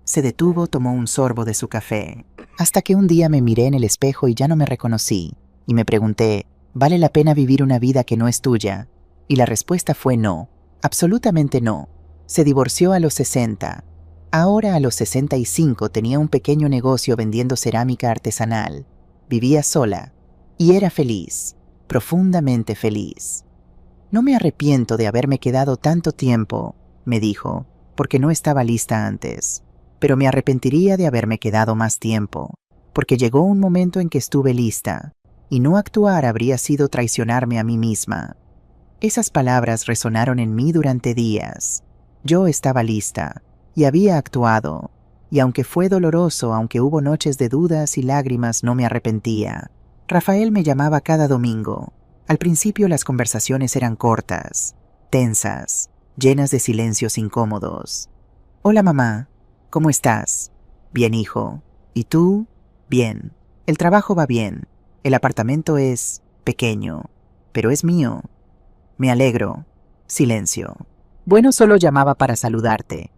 Se detuvo, tomó un sorbo de su café, hasta que un día me miré en el espejo y ya no me reconocí, y me pregunté, ¿vale la pena vivir una vida que no es tuya? Y la respuesta fue no, absolutamente no. Se divorció a los 60. Ahora, a los 65, tenía un pequeño negocio vendiendo cerámica artesanal. Vivía sola, y era feliz, profundamente feliz. No me arrepiento de haberme quedado tanto tiempo, me dijo, porque no estaba lista antes. Pero me arrepentiría de haberme quedado más tiempo, porque llegó un momento en que estuve lista, y no actuar habría sido traicionarme a mí misma. Esas palabras resonaron en mí durante días. Yo estaba lista, y había actuado, y aunque fue doloroso, aunque hubo noches de dudas y lágrimas, no me arrepentía. Rafael me llamaba cada domingo. Al principio las conversaciones eran cortas, tensas, llenas de silencios incómodos. Hola mamá, ¿cómo estás? Bien, hijo. ¿Y tú? Bien. El trabajo va bien. El apartamento es pequeño, pero es mío. Me alegro. Silencio. Bueno, solo llamaba para saludarte.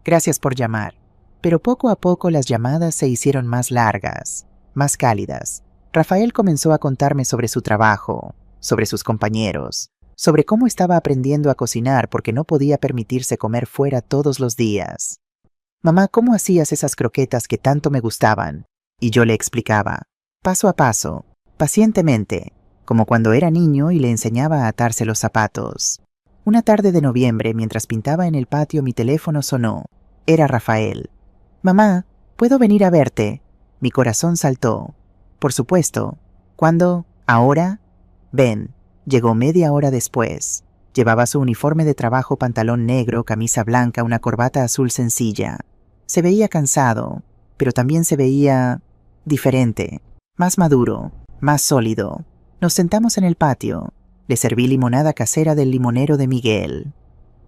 Gracias por llamar. Pero poco a poco las llamadas se hicieron más largas, más cálidas. Rafael comenzó a contarme sobre su trabajo, sobre sus compañeros, sobre cómo estaba aprendiendo a cocinar porque no podía permitirse comer fuera todos los días. Mamá, ¿cómo hacías esas croquetas que tanto me gustaban? Y yo le explicaba, paso a paso, pacientemente, como cuando era niño y le enseñaba a atarse los zapatos. Una tarde de noviembre, mientras pintaba en el patio, mi teléfono sonó. Era Rafael. Mamá, ¿puedo venir a verte? Mi corazón saltó. Por supuesto. ¿Cuándo? ¿Ahora? Ven. Llegó media hora después. Llevaba su uniforme de trabajo, pantalón negro, camisa blanca, una corbata azul sencilla. Se veía cansado, pero también se veía diferente, más maduro, más sólido. Nos sentamos en el patio. Le serví limonada casera del limonero de Miguel.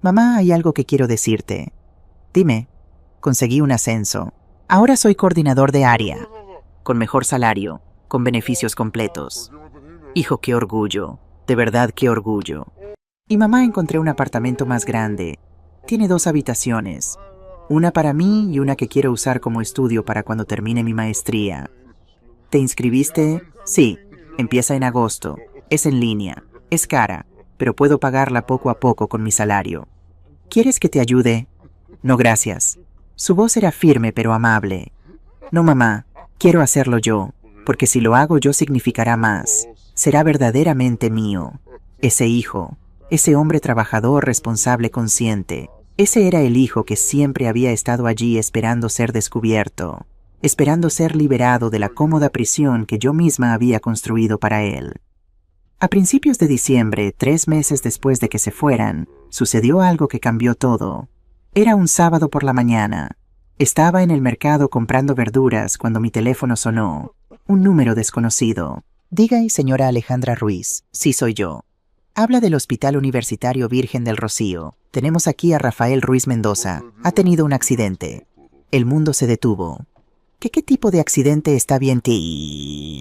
Mamá, hay algo que quiero decirte. Dime. Conseguí un ascenso. Ahora soy coordinador de área, con mejor salario, con beneficios completos. Hijo, qué orgullo, de verdad qué orgullo. Y mamá, encontré un apartamento más grande. Tiene 2 habitaciones, una para mí y una que quiero usar como estudio para cuando termine mi maestría. ¿Te inscribiste? Sí, empieza en agosto, es en línea, es cara, pero puedo pagarla poco a poco con mi salario. ¿Quieres que te ayude? No, gracias. Su voz era firme pero amable. No, mamá, quiero hacerlo yo, porque si lo hago yo significará más. Será verdaderamente mío. Ese hijo, ese hombre trabajador, responsable, consciente. Ese era el hijo que siempre había estado allí esperando ser descubierto, esperando ser liberado de la cómoda prisión que yo misma había construido para él. A principios de diciembre, 3 meses después de que se fueran, sucedió algo que cambió todo. Era un sábado por la mañana. Estaba en el mercado comprando verduras cuando mi teléfono sonó. Un número desconocido. Diga, señora Alejandra Ruiz, sí soy yo. Habla del Hospital Universitario Virgen del Rocío. Tenemos aquí a Rafael Ruiz Mendoza. Ha tenido un accidente. El mundo se detuvo. ¿Qué tipo de accidente está bien?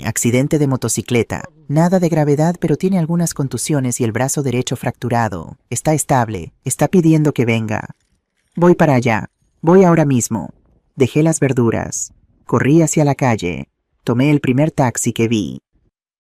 Accidente de motocicleta. Nada de gravedad, pero tiene algunas contusiones y el brazo derecho fracturado. Está estable. Está pidiendo que venga. Voy para allá. Voy ahora mismo. Dejé las verduras. Corrí hacia la calle. Tomé el primer taxi que vi.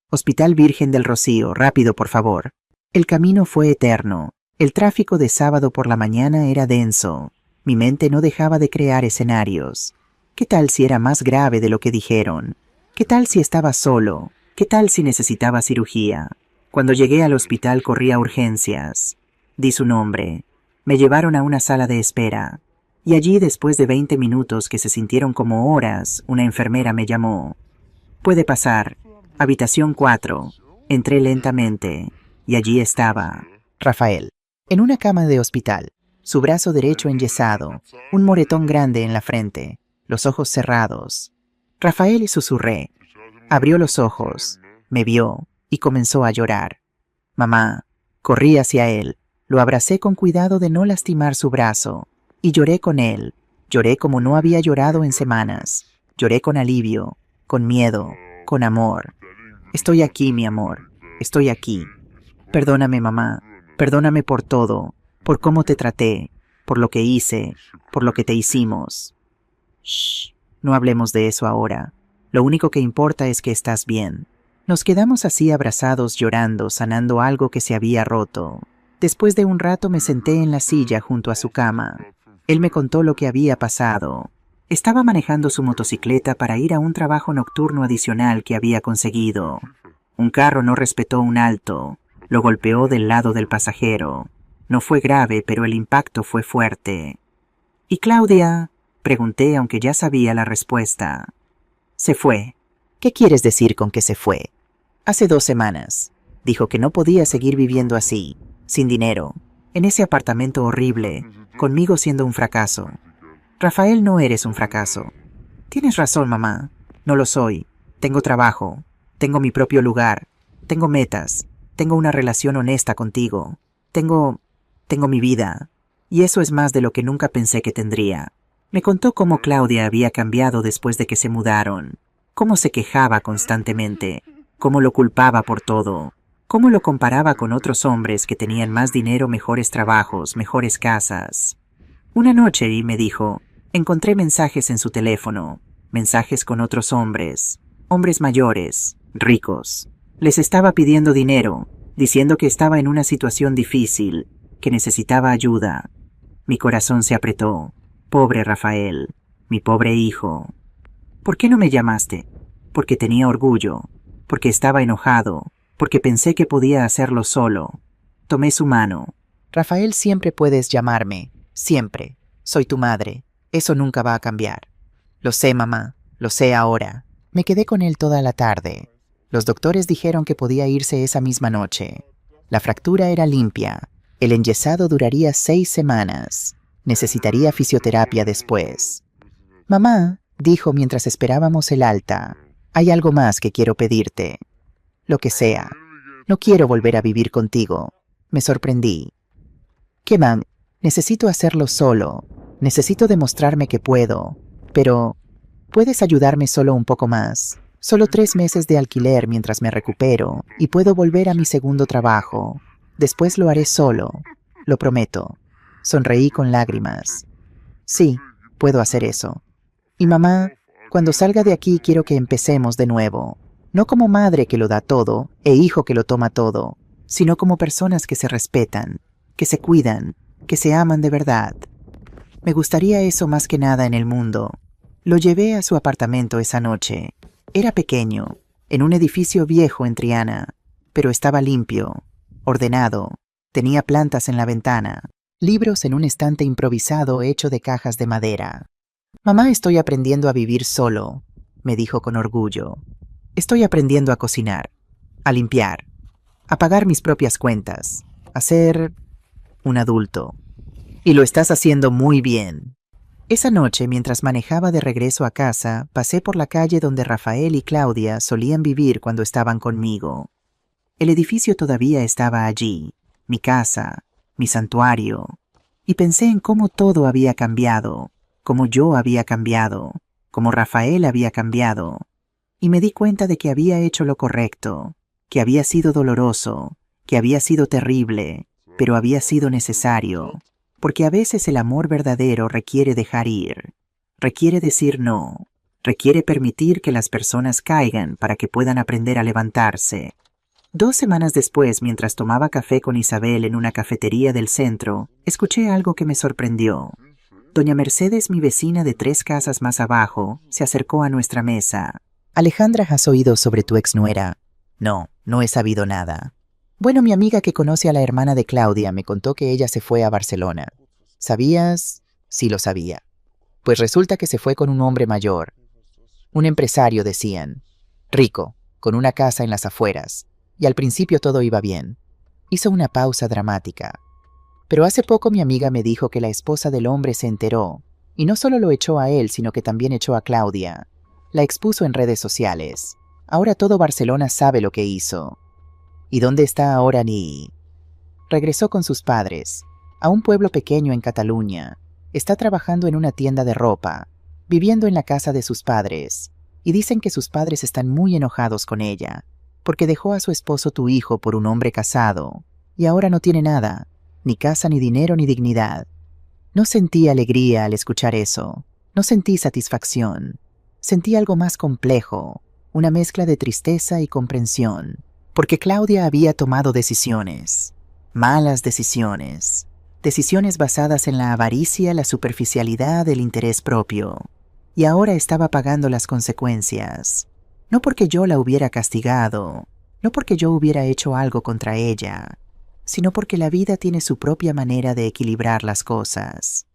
Hospital Virgen del Rocío, rápido, por favor. El camino fue eterno. El tráfico de sábado por la mañana era denso. Mi mente no dejaba de crear escenarios. ¿Qué tal si era más grave de lo que dijeron? ¿Qué tal si estaba solo? ¿Qué tal si necesitaba cirugía? Cuando llegué al hospital corrí a urgencias. Di su nombre. Me llevaron a una sala de espera. Y allí, después de 20 minutos que se sintieron como horas, una enfermera me llamó. Puede pasar. Habitación 4. Entré lentamente. Y allí estaba Rafael, en una cama de hospital, su brazo derecho enyesado, un moretón grande en la frente, los ojos cerrados. Rafael, y susurré. Abrió los ojos, me vio y comenzó a llorar. Mamá, corrí hacia él, lo abracé con cuidado de no lastimar su brazo, y lloré con él. Lloré como no había llorado en semanas. Lloré con alivio, con miedo, con amor. Estoy aquí, mi amor, estoy aquí. Perdóname, mamá, perdóname por todo, por cómo te traté, por lo que hice, por lo que te hicimos. Shh, no hablemos de eso ahora. Lo único que importa es que estás bien. Nos quedamos así abrazados, llorando, sanando algo que se había roto. Después de un rato me senté en la silla junto a su cama. Él me contó lo que había pasado. Estaba manejando su motocicleta para ir a un trabajo nocturno adicional que había conseguido. Un carro no respetó un alto. Lo golpeó del lado del pasajero. No fue grave, pero el impacto fue fuerte. ¿Y Claudia? Pregunté, aunque ya sabía la respuesta. Se fue. ¿Qué quieres decir con que se fue? Hace 2 semanas. Dijo que no podía seguir viviendo así, sin dinero, en ese apartamento horrible, conmigo siendo un fracaso. Rafael, no eres un fracaso. Tienes razón, mamá. No lo soy. Tengo trabajo. Tengo mi propio lugar. Tengo metas. Tengo una relación honesta contigo. Tengo mi vida. Y eso es más de lo que nunca pensé que tendría. Me contó cómo Claudia había cambiado después de que se mudaron. Cómo se quejaba constantemente. Cómo lo culpaba por todo. Cómo lo comparaba con otros hombres que tenían más dinero, mejores trabajos, mejores casas. Una noche, y me dijo, encontré mensajes en su teléfono. Mensajes con otros hombres. Hombres mayores, ricos. Les estaba pidiendo dinero, diciendo que estaba en una situación difícil, que necesitaba ayuda. Mi corazón se apretó. Pobre Rafael, mi pobre hijo. ¿Por qué no me llamaste? Porque tenía orgullo, porque estaba enojado, porque pensé que podía hacerlo solo. Tomé su mano. Rafael, siempre puedes llamarme, siempre. Soy tu madre. Eso nunca va a cambiar. Lo sé, mamá, lo sé ahora. Me quedé con él toda la tarde. Los doctores dijeron que podía irse esa misma noche. La fractura era limpia. El enyesado duraría 6 semanas. Necesitaría fisioterapia después. Mamá, dijo mientras esperábamos el alta, hay algo más que quiero pedirte. Lo que sea. No quiero volver a vivir contigo. Me sorprendí. ¿Qué, mam? Necesito hacerlo solo. Necesito demostrarme que puedo. Pero, ¿puedes ayudarme solo un poco más? Solo 3 meses de alquiler mientras me recupero y puedo volver a mi segundo trabajo. Después lo haré solo. Lo prometo. Sonreí con lágrimas. Sí, puedo hacer eso. Y mamá, cuando salga de aquí quiero que empecemos de nuevo. No como madre que lo da todo e hijo que lo toma todo, sino como personas que se respetan, que se cuidan, que se aman de verdad. Me gustaría eso más que nada en el mundo. Lo llevé a su apartamento esa noche. Era pequeño, en un edificio viejo en Triana, pero estaba limpio, ordenado, tenía plantas en la ventana, libros en un estante improvisado hecho de cajas de madera. Mamá, estoy aprendiendo a vivir solo, me dijo con orgullo. Estoy aprendiendo a cocinar, a limpiar, a pagar mis propias cuentas, a ser un adulto. Y lo estás haciendo muy bien. Esa noche, mientras manejaba de regreso a casa, pasé por la calle donde Rafael y Claudia solían vivir cuando estaban conmigo. El edificio todavía estaba allí, mi casa, mi santuario, y pensé en cómo todo había cambiado, cómo yo había cambiado, cómo Rafael había cambiado, y me di cuenta de que había hecho lo correcto, que había sido doloroso, que había sido terrible, pero había sido necesario, porque a veces el amor verdadero requiere dejar ir, requiere decir no, requiere permitir que las personas caigan para que puedan aprender a levantarse. 2 semanas después, mientras tomaba café con Isabel en una cafetería del centro, escuché algo que me sorprendió. Doña Mercedes, mi vecina de 3 casas más abajo, se acercó a nuestra mesa. Alejandra, ¿has oído sobre tu exnuera? No, no he sabido nada. Bueno, mi amiga que conoce a la hermana de Claudia me contó que ella se fue a Barcelona. ¿Sabías? Sí, lo sabía. Pues resulta que se fue con un hombre mayor. Un empresario, decían. Rico, con una casa en las afueras. Y al principio todo iba bien. Hizo una pausa dramática. Pero hace poco mi amiga me dijo que la esposa del hombre se enteró. Y no solo lo echó a él, sino que también echó a Claudia. La expuso en redes sociales. Ahora todo Barcelona sabe lo que hizo. ¿Y dónde está ahora Ni? Regresó con sus padres, a un pueblo pequeño en Cataluña. Está trabajando en una tienda de ropa, viviendo en la casa de sus padres. Y dicen que sus padres están muy enojados con ella, porque dejó a su esposo tu hijo por un hombre casado, y ahora no tiene nada, ni casa, ni dinero, ni dignidad. No sentí alegría al escuchar eso, no sentí satisfacción. Sentí algo más complejo, una mezcla de tristeza y comprensión, porque Claudia había tomado decisiones, malas decisiones, decisiones basadas en la avaricia, la superficialidad, el interés propio, y ahora estaba pagando las consecuencias. No porque yo la hubiera castigado, No porque yo hubiera hecho algo contra ella, sino porque la vida tiene su propia manera de equilibrar las cosas.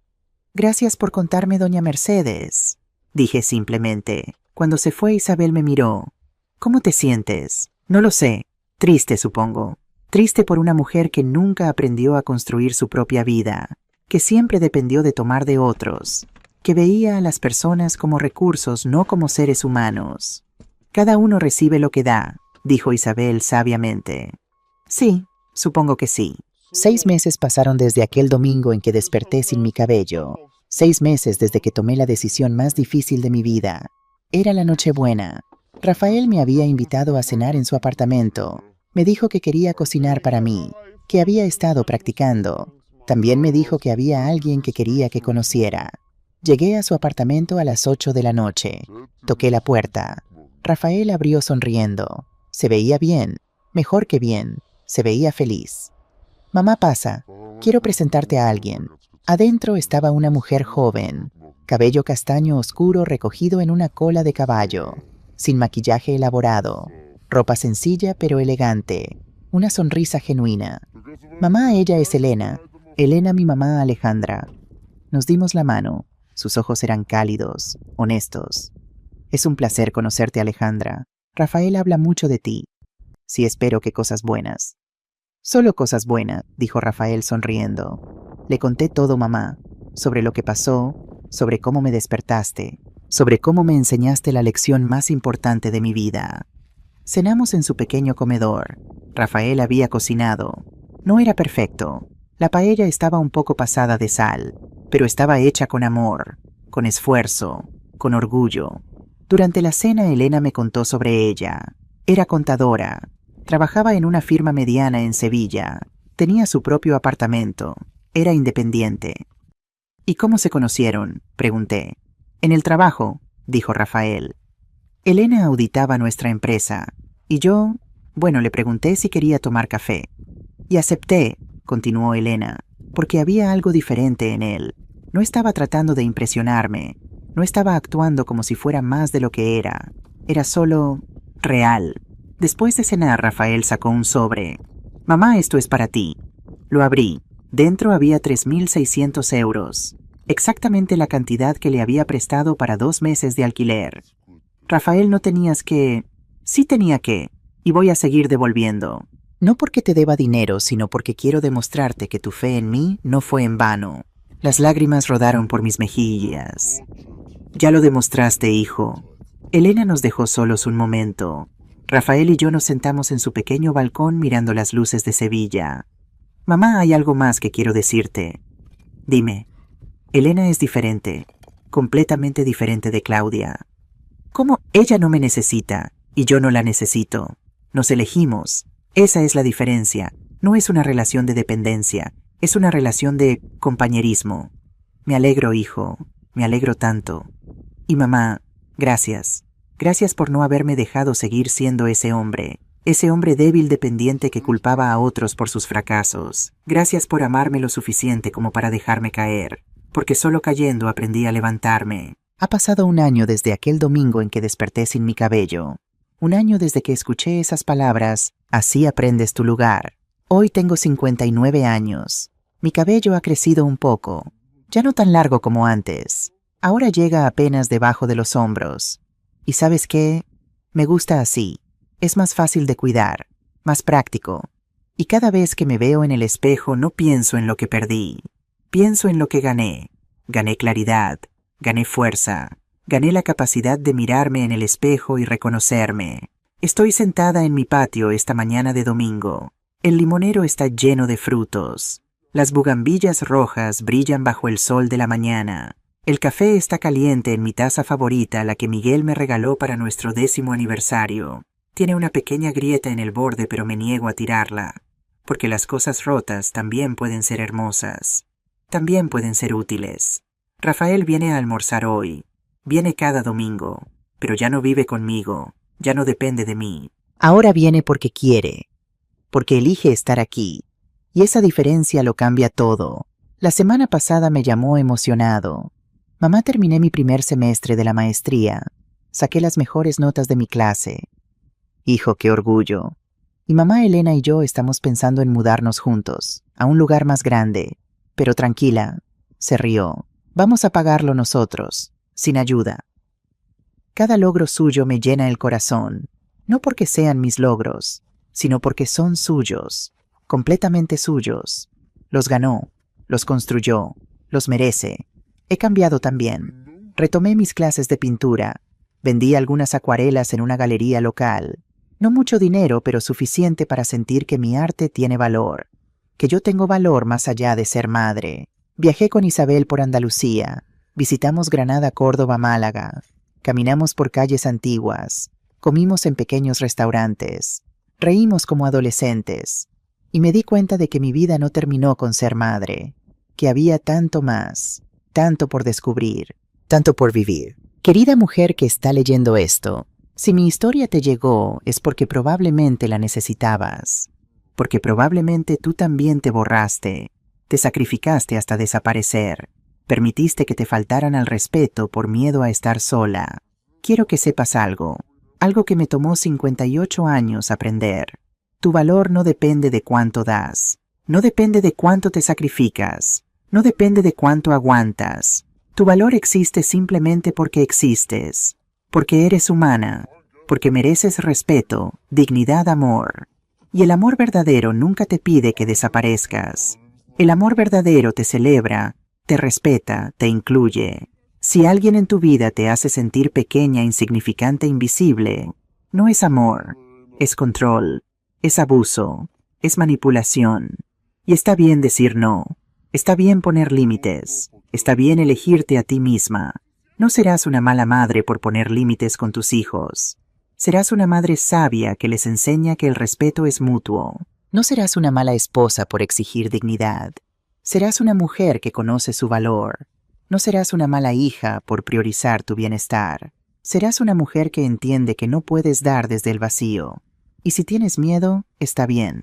Gracias por contarme, doña Mercedes, dije simplemente. Cuando se fue, Isabel me miró. ¿Cómo te sientes? No lo sé. Triste, supongo. Triste por una mujer que nunca aprendió a construir su propia vida, que siempre dependió de tomar de otros, que veía a las personas como recursos, no como seres humanos. Cada uno recibe lo que da, dijo Isabel sabiamente. Sí, supongo que sí. 6 meses pasaron desde aquel domingo en que desperté sin mi cabello. 6 meses desde que tomé la decisión más difícil de mi vida. Era la Nochebuena. Rafael me había invitado a cenar en su apartamento. Me dijo que quería cocinar para mí, que había estado practicando. También me dijo que había alguien que quería que conociera. Llegué a su apartamento a las 8 de la noche. Toqué la puerta. Rafael abrió sonriendo. Se veía bien, mejor que bien. Se veía feliz. Mamá, pasa. Quiero presentarte a alguien. Adentro estaba una mujer joven, cabello castaño oscuro recogido en una cola de caballo, sin maquillaje elaborado, ropa sencilla pero elegante, una sonrisa genuina. Mamá, ella es Elena. Elena, mi mamá Alejandra. Nos dimos la mano. Sus ojos eran cálidos, honestos. Es un placer conocerte, Alejandra. Rafael habla mucho de ti. Sí, espero que cosas buenas. Solo cosas buenas, dijo Rafael sonriendo. Le conté todo, mamá, sobre lo que pasó, sobre cómo me despertaste, sobre cómo me enseñaste la lección más importante de mi vida. Cenamos en su pequeño comedor. Rafael había cocinado. No era perfecto. La paella estaba un poco pasada de sal, pero estaba hecha con amor, con esfuerzo, con orgullo. Durante la cena, Elena me contó sobre ella. Era contadora. Trabajaba en una firma mediana en Sevilla. Tenía su propio apartamento. Era independiente. ¿Y cómo se conocieron?, pregunté. En el trabajo, dijo Rafael. Elena auditaba nuestra empresa. Y yo, le pregunté si quería tomar café. Y acepté, continuó Elena, porque había algo diferente en él. No estaba tratando de impresionarme. No estaba actuando como si fuera más de lo que era. Era solo real. Después de cenar, Rafael sacó un sobre. Mamá, esto es para ti. Lo abrí. Dentro había 3.600 euros. Exactamente la cantidad que le había prestado para 2 meses de alquiler. Rafael, no tenías que... Sí tenía que. Y voy a seguir devolviendo. No porque te deba dinero, sino porque quiero demostrarte que tu fe en mí no fue en vano. Las lágrimas rodaron por mis mejillas. Ya lo demostraste, hijo. Elena nos dejó solos un momento. Rafael y yo nos sentamos en su pequeño balcón mirando las luces de Sevilla. Mamá, hay algo más que quiero decirte. Dime. Elena es diferente, completamente diferente de Claudia. ¿Cómo? Ella no me necesita y yo no la necesito. Nos elegimos. Esa es la diferencia. No es una relación de dependencia, es una relación de compañerismo. Me alegro, hijo. Me alegro tanto. Y mamá, gracias. Gracias por no haberme dejado seguir siendo ese hombre débil dependiente que culpaba a otros por sus fracasos. Gracias por amarme lo suficiente como para dejarme caer, porque solo cayendo aprendí a levantarme. Ha pasado 1 año desde aquel domingo en que desperté sin mi cabello. 1 año desde que escuché esas palabras, así aprendes tu lugar. Hoy tengo 59 años. Mi cabello ha crecido un poco, ya no tan largo como antes. Ahora llega apenas debajo de los hombros. ¿Y sabes qué? Me gusta así. Es más fácil de cuidar, más práctico. Y cada vez que me veo en el espejo no pienso en lo que perdí. Pienso en lo que gané. Gané claridad, gané fuerza, gané la capacidad de mirarme en el espejo y reconocerme. Estoy sentada en mi patio esta mañana de domingo. El limonero está lleno de frutos. Las bugambillas rojas brillan bajo el sol de la mañana. El café está caliente en mi taza favorita, la que Miguel me regaló para nuestro 10º aniversario. Tiene una pequeña grieta en el borde, pero me niego a tirarla, porque las cosas rotas también pueden ser hermosas. También pueden ser útiles. Rafael viene a almorzar hoy. Viene cada domingo, pero ya no vive conmigo, ya no depende de mí. Ahora viene porque quiere, porque elige estar aquí. Y esa diferencia lo cambia todo. La semana pasada me llamó emocionado. Mamá, terminé mi primer semestre de la maestría. Saqué las mejores notas de mi clase. Hijo, qué orgullo. Y mamá Elena y yo estamos pensando en mudarnos juntos, a un lugar más grande. Pero tranquila, se rió. Vamos a pagarlo nosotros, sin ayuda. Cada logro suyo me llena el corazón, no porque sean mis logros, sino porque son suyos, completamente suyos. Los ganó, los construyó, los merece. He cambiado también. Retomé mis clases de pintura. Vendí algunas acuarelas en una galería local. No mucho dinero, pero suficiente para sentir que mi arte tiene valor, que yo tengo valor más allá de ser madre. Viajé con Isabel por Andalucía. Visitamos Granada, Córdoba, Málaga. Caminamos por calles antiguas. Comimos en pequeños restaurantes. Reímos como adolescentes. Y me di cuenta de que mi vida no terminó con ser madre, que había tanto más, tanto por descubrir, tanto por vivir. Querida mujer que está leyendo esto, si mi historia te llegó es porque probablemente la necesitabas, porque probablemente tú también te borraste, te sacrificaste hasta desaparecer, permitiste que te faltaran al respeto por miedo a estar sola. Quiero que sepas algo que me tomó 58 años aprender. Tu valor no depende de cuánto das, no depende de cuánto te sacrificas, no depende de cuánto aguantas. Tu valor existe simplemente porque existes, porque eres humana, porque mereces respeto, dignidad, amor. Y el amor verdadero nunca te pide que desaparezcas. El amor verdadero te celebra, te respeta, te incluye. Si alguien en tu vida te hace sentir pequeña, insignificante, invisible, no es amor, es control, es abuso, es manipulación. Y está bien decir no, está bien poner límites, está bien elegirte a ti misma. No serás una mala madre por poner límites con tus hijos. Serás una madre sabia que les enseña que el respeto es mutuo. No serás una mala esposa por exigir dignidad. Serás una mujer que conoce su valor. No serás una mala hija por priorizar tu bienestar. Serás una mujer que entiende que no puedes dar desde el vacío. Y si tienes miedo, está bien.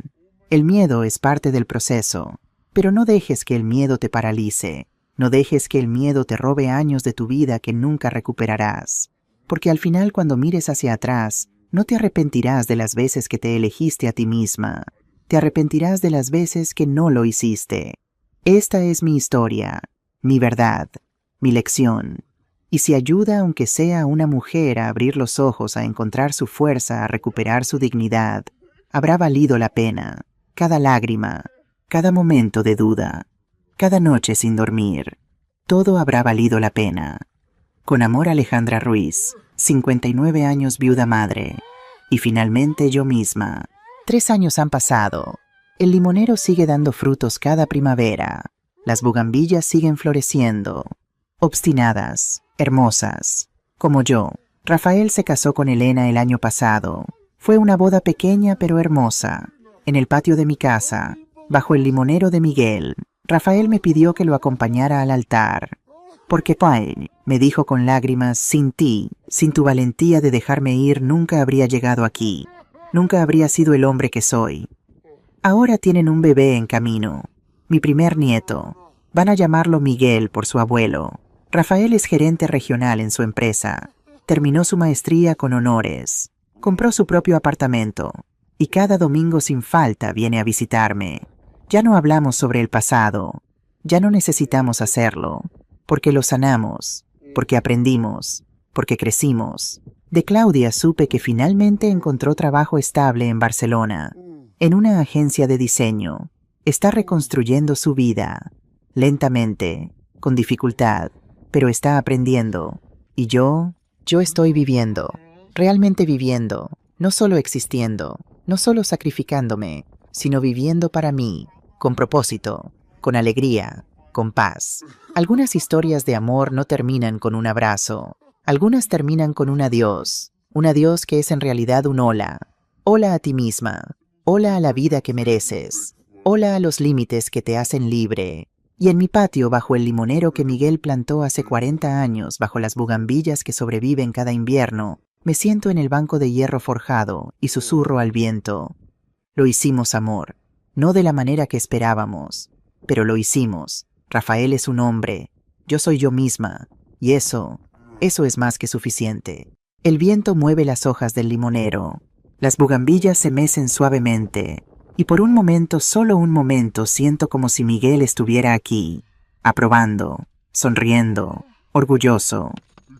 El miedo es parte del proceso. Pero no dejes que el miedo te paralice. No dejes que el miedo te robe años de tu vida que nunca recuperarás. Porque al final, cuando mires hacia atrás, no te arrepentirás de las veces que te elegiste a ti misma. Te arrepentirás de las veces que no lo hiciste. Esta es mi historia, mi verdad, mi lección. Y si ayuda aunque sea a una mujer a abrir los ojos, a encontrar su fuerza, a recuperar su dignidad, habrá valido la pena. Cada lágrima, cada momento de duda, cada noche sin dormir, todo habrá valido la pena. Con amor, Alejandra Ruiz, 59 años, viuda madre. Y finalmente yo misma. 3 años han pasado. El limonero sigue dando frutos cada primavera. Las bugambillas siguen floreciendo. Obstinadas, hermosas. Como yo. Rafael se casó con Elena el año pasado. Fue una boda pequeña pero hermosa. En el patio de mi casa, bajo el limonero de Miguel. Rafael me pidió que lo acompañara al altar. Porque Pai, me dijo con lágrimas, sin ti, sin tu valentía de dejarme ir, nunca habría llegado aquí. Nunca habría sido el hombre que soy. Ahora tienen un bebé en camino. Mi primer nieto. Van a llamarlo Miguel por su abuelo. Rafael es gerente regional en su empresa. Terminó su maestría con honores. Compró su propio apartamento. Y cada domingo sin falta viene a visitarme. Ya no hablamos sobre el pasado. Ya no necesitamos hacerlo. Porque lo sanamos, porque aprendimos, porque crecimos. De Claudia supe que finalmente encontró trabajo estable en Barcelona, en una agencia de diseño. Está reconstruyendo su vida, lentamente, con dificultad, pero está aprendiendo. Y yo estoy viviendo, realmente viviendo, no solo existiendo, no solo sacrificándome, sino viviendo para mí, con propósito, con alegría, con paz. Algunas historias de amor no terminan con un abrazo. Algunas terminan con un adiós que es en realidad un hola. Hola a ti misma. Hola a la vida que mereces. Hola a los límites que te hacen libre. Y en mi patio, bajo el limonero que Miguel plantó hace 40 años, bajo las bugambillas que sobreviven cada invierno, me siento en el banco de hierro forjado y susurro al viento. Lo hicimos, amor. No de la manera que esperábamos, pero lo hicimos. Rafael es un hombre, yo soy yo misma, y eso es más que suficiente. El viento mueve las hojas del limonero, Las bugambillas se mecen suavemente, y por un momento, solo un momento, siento como si Miguel estuviera aquí, aprobando, sonriendo, orgulloso.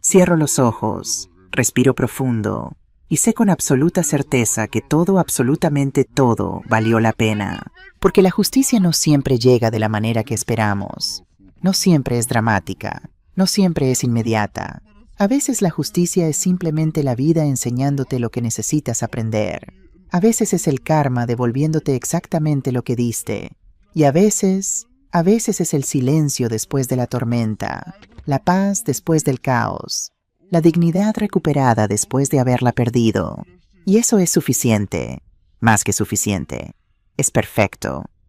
Cierro los ojos, respiro profundo, y sé con absoluta certeza que todo, absolutamente todo, valió la pena. Porque la justicia no siempre llega de la manera que esperamos. No siempre es dramática, no siempre es inmediata. A veces la justicia es simplemente la vida enseñándote lo que necesitas aprender. A veces es el karma devolviéndote exactamente lo que diste. Y a veces es el silencio después de la tormenta, la paz después del caos, la dignidad recuperada después de haberla perdido. Y eso es suficiente, más que suficiente. Es perfecto.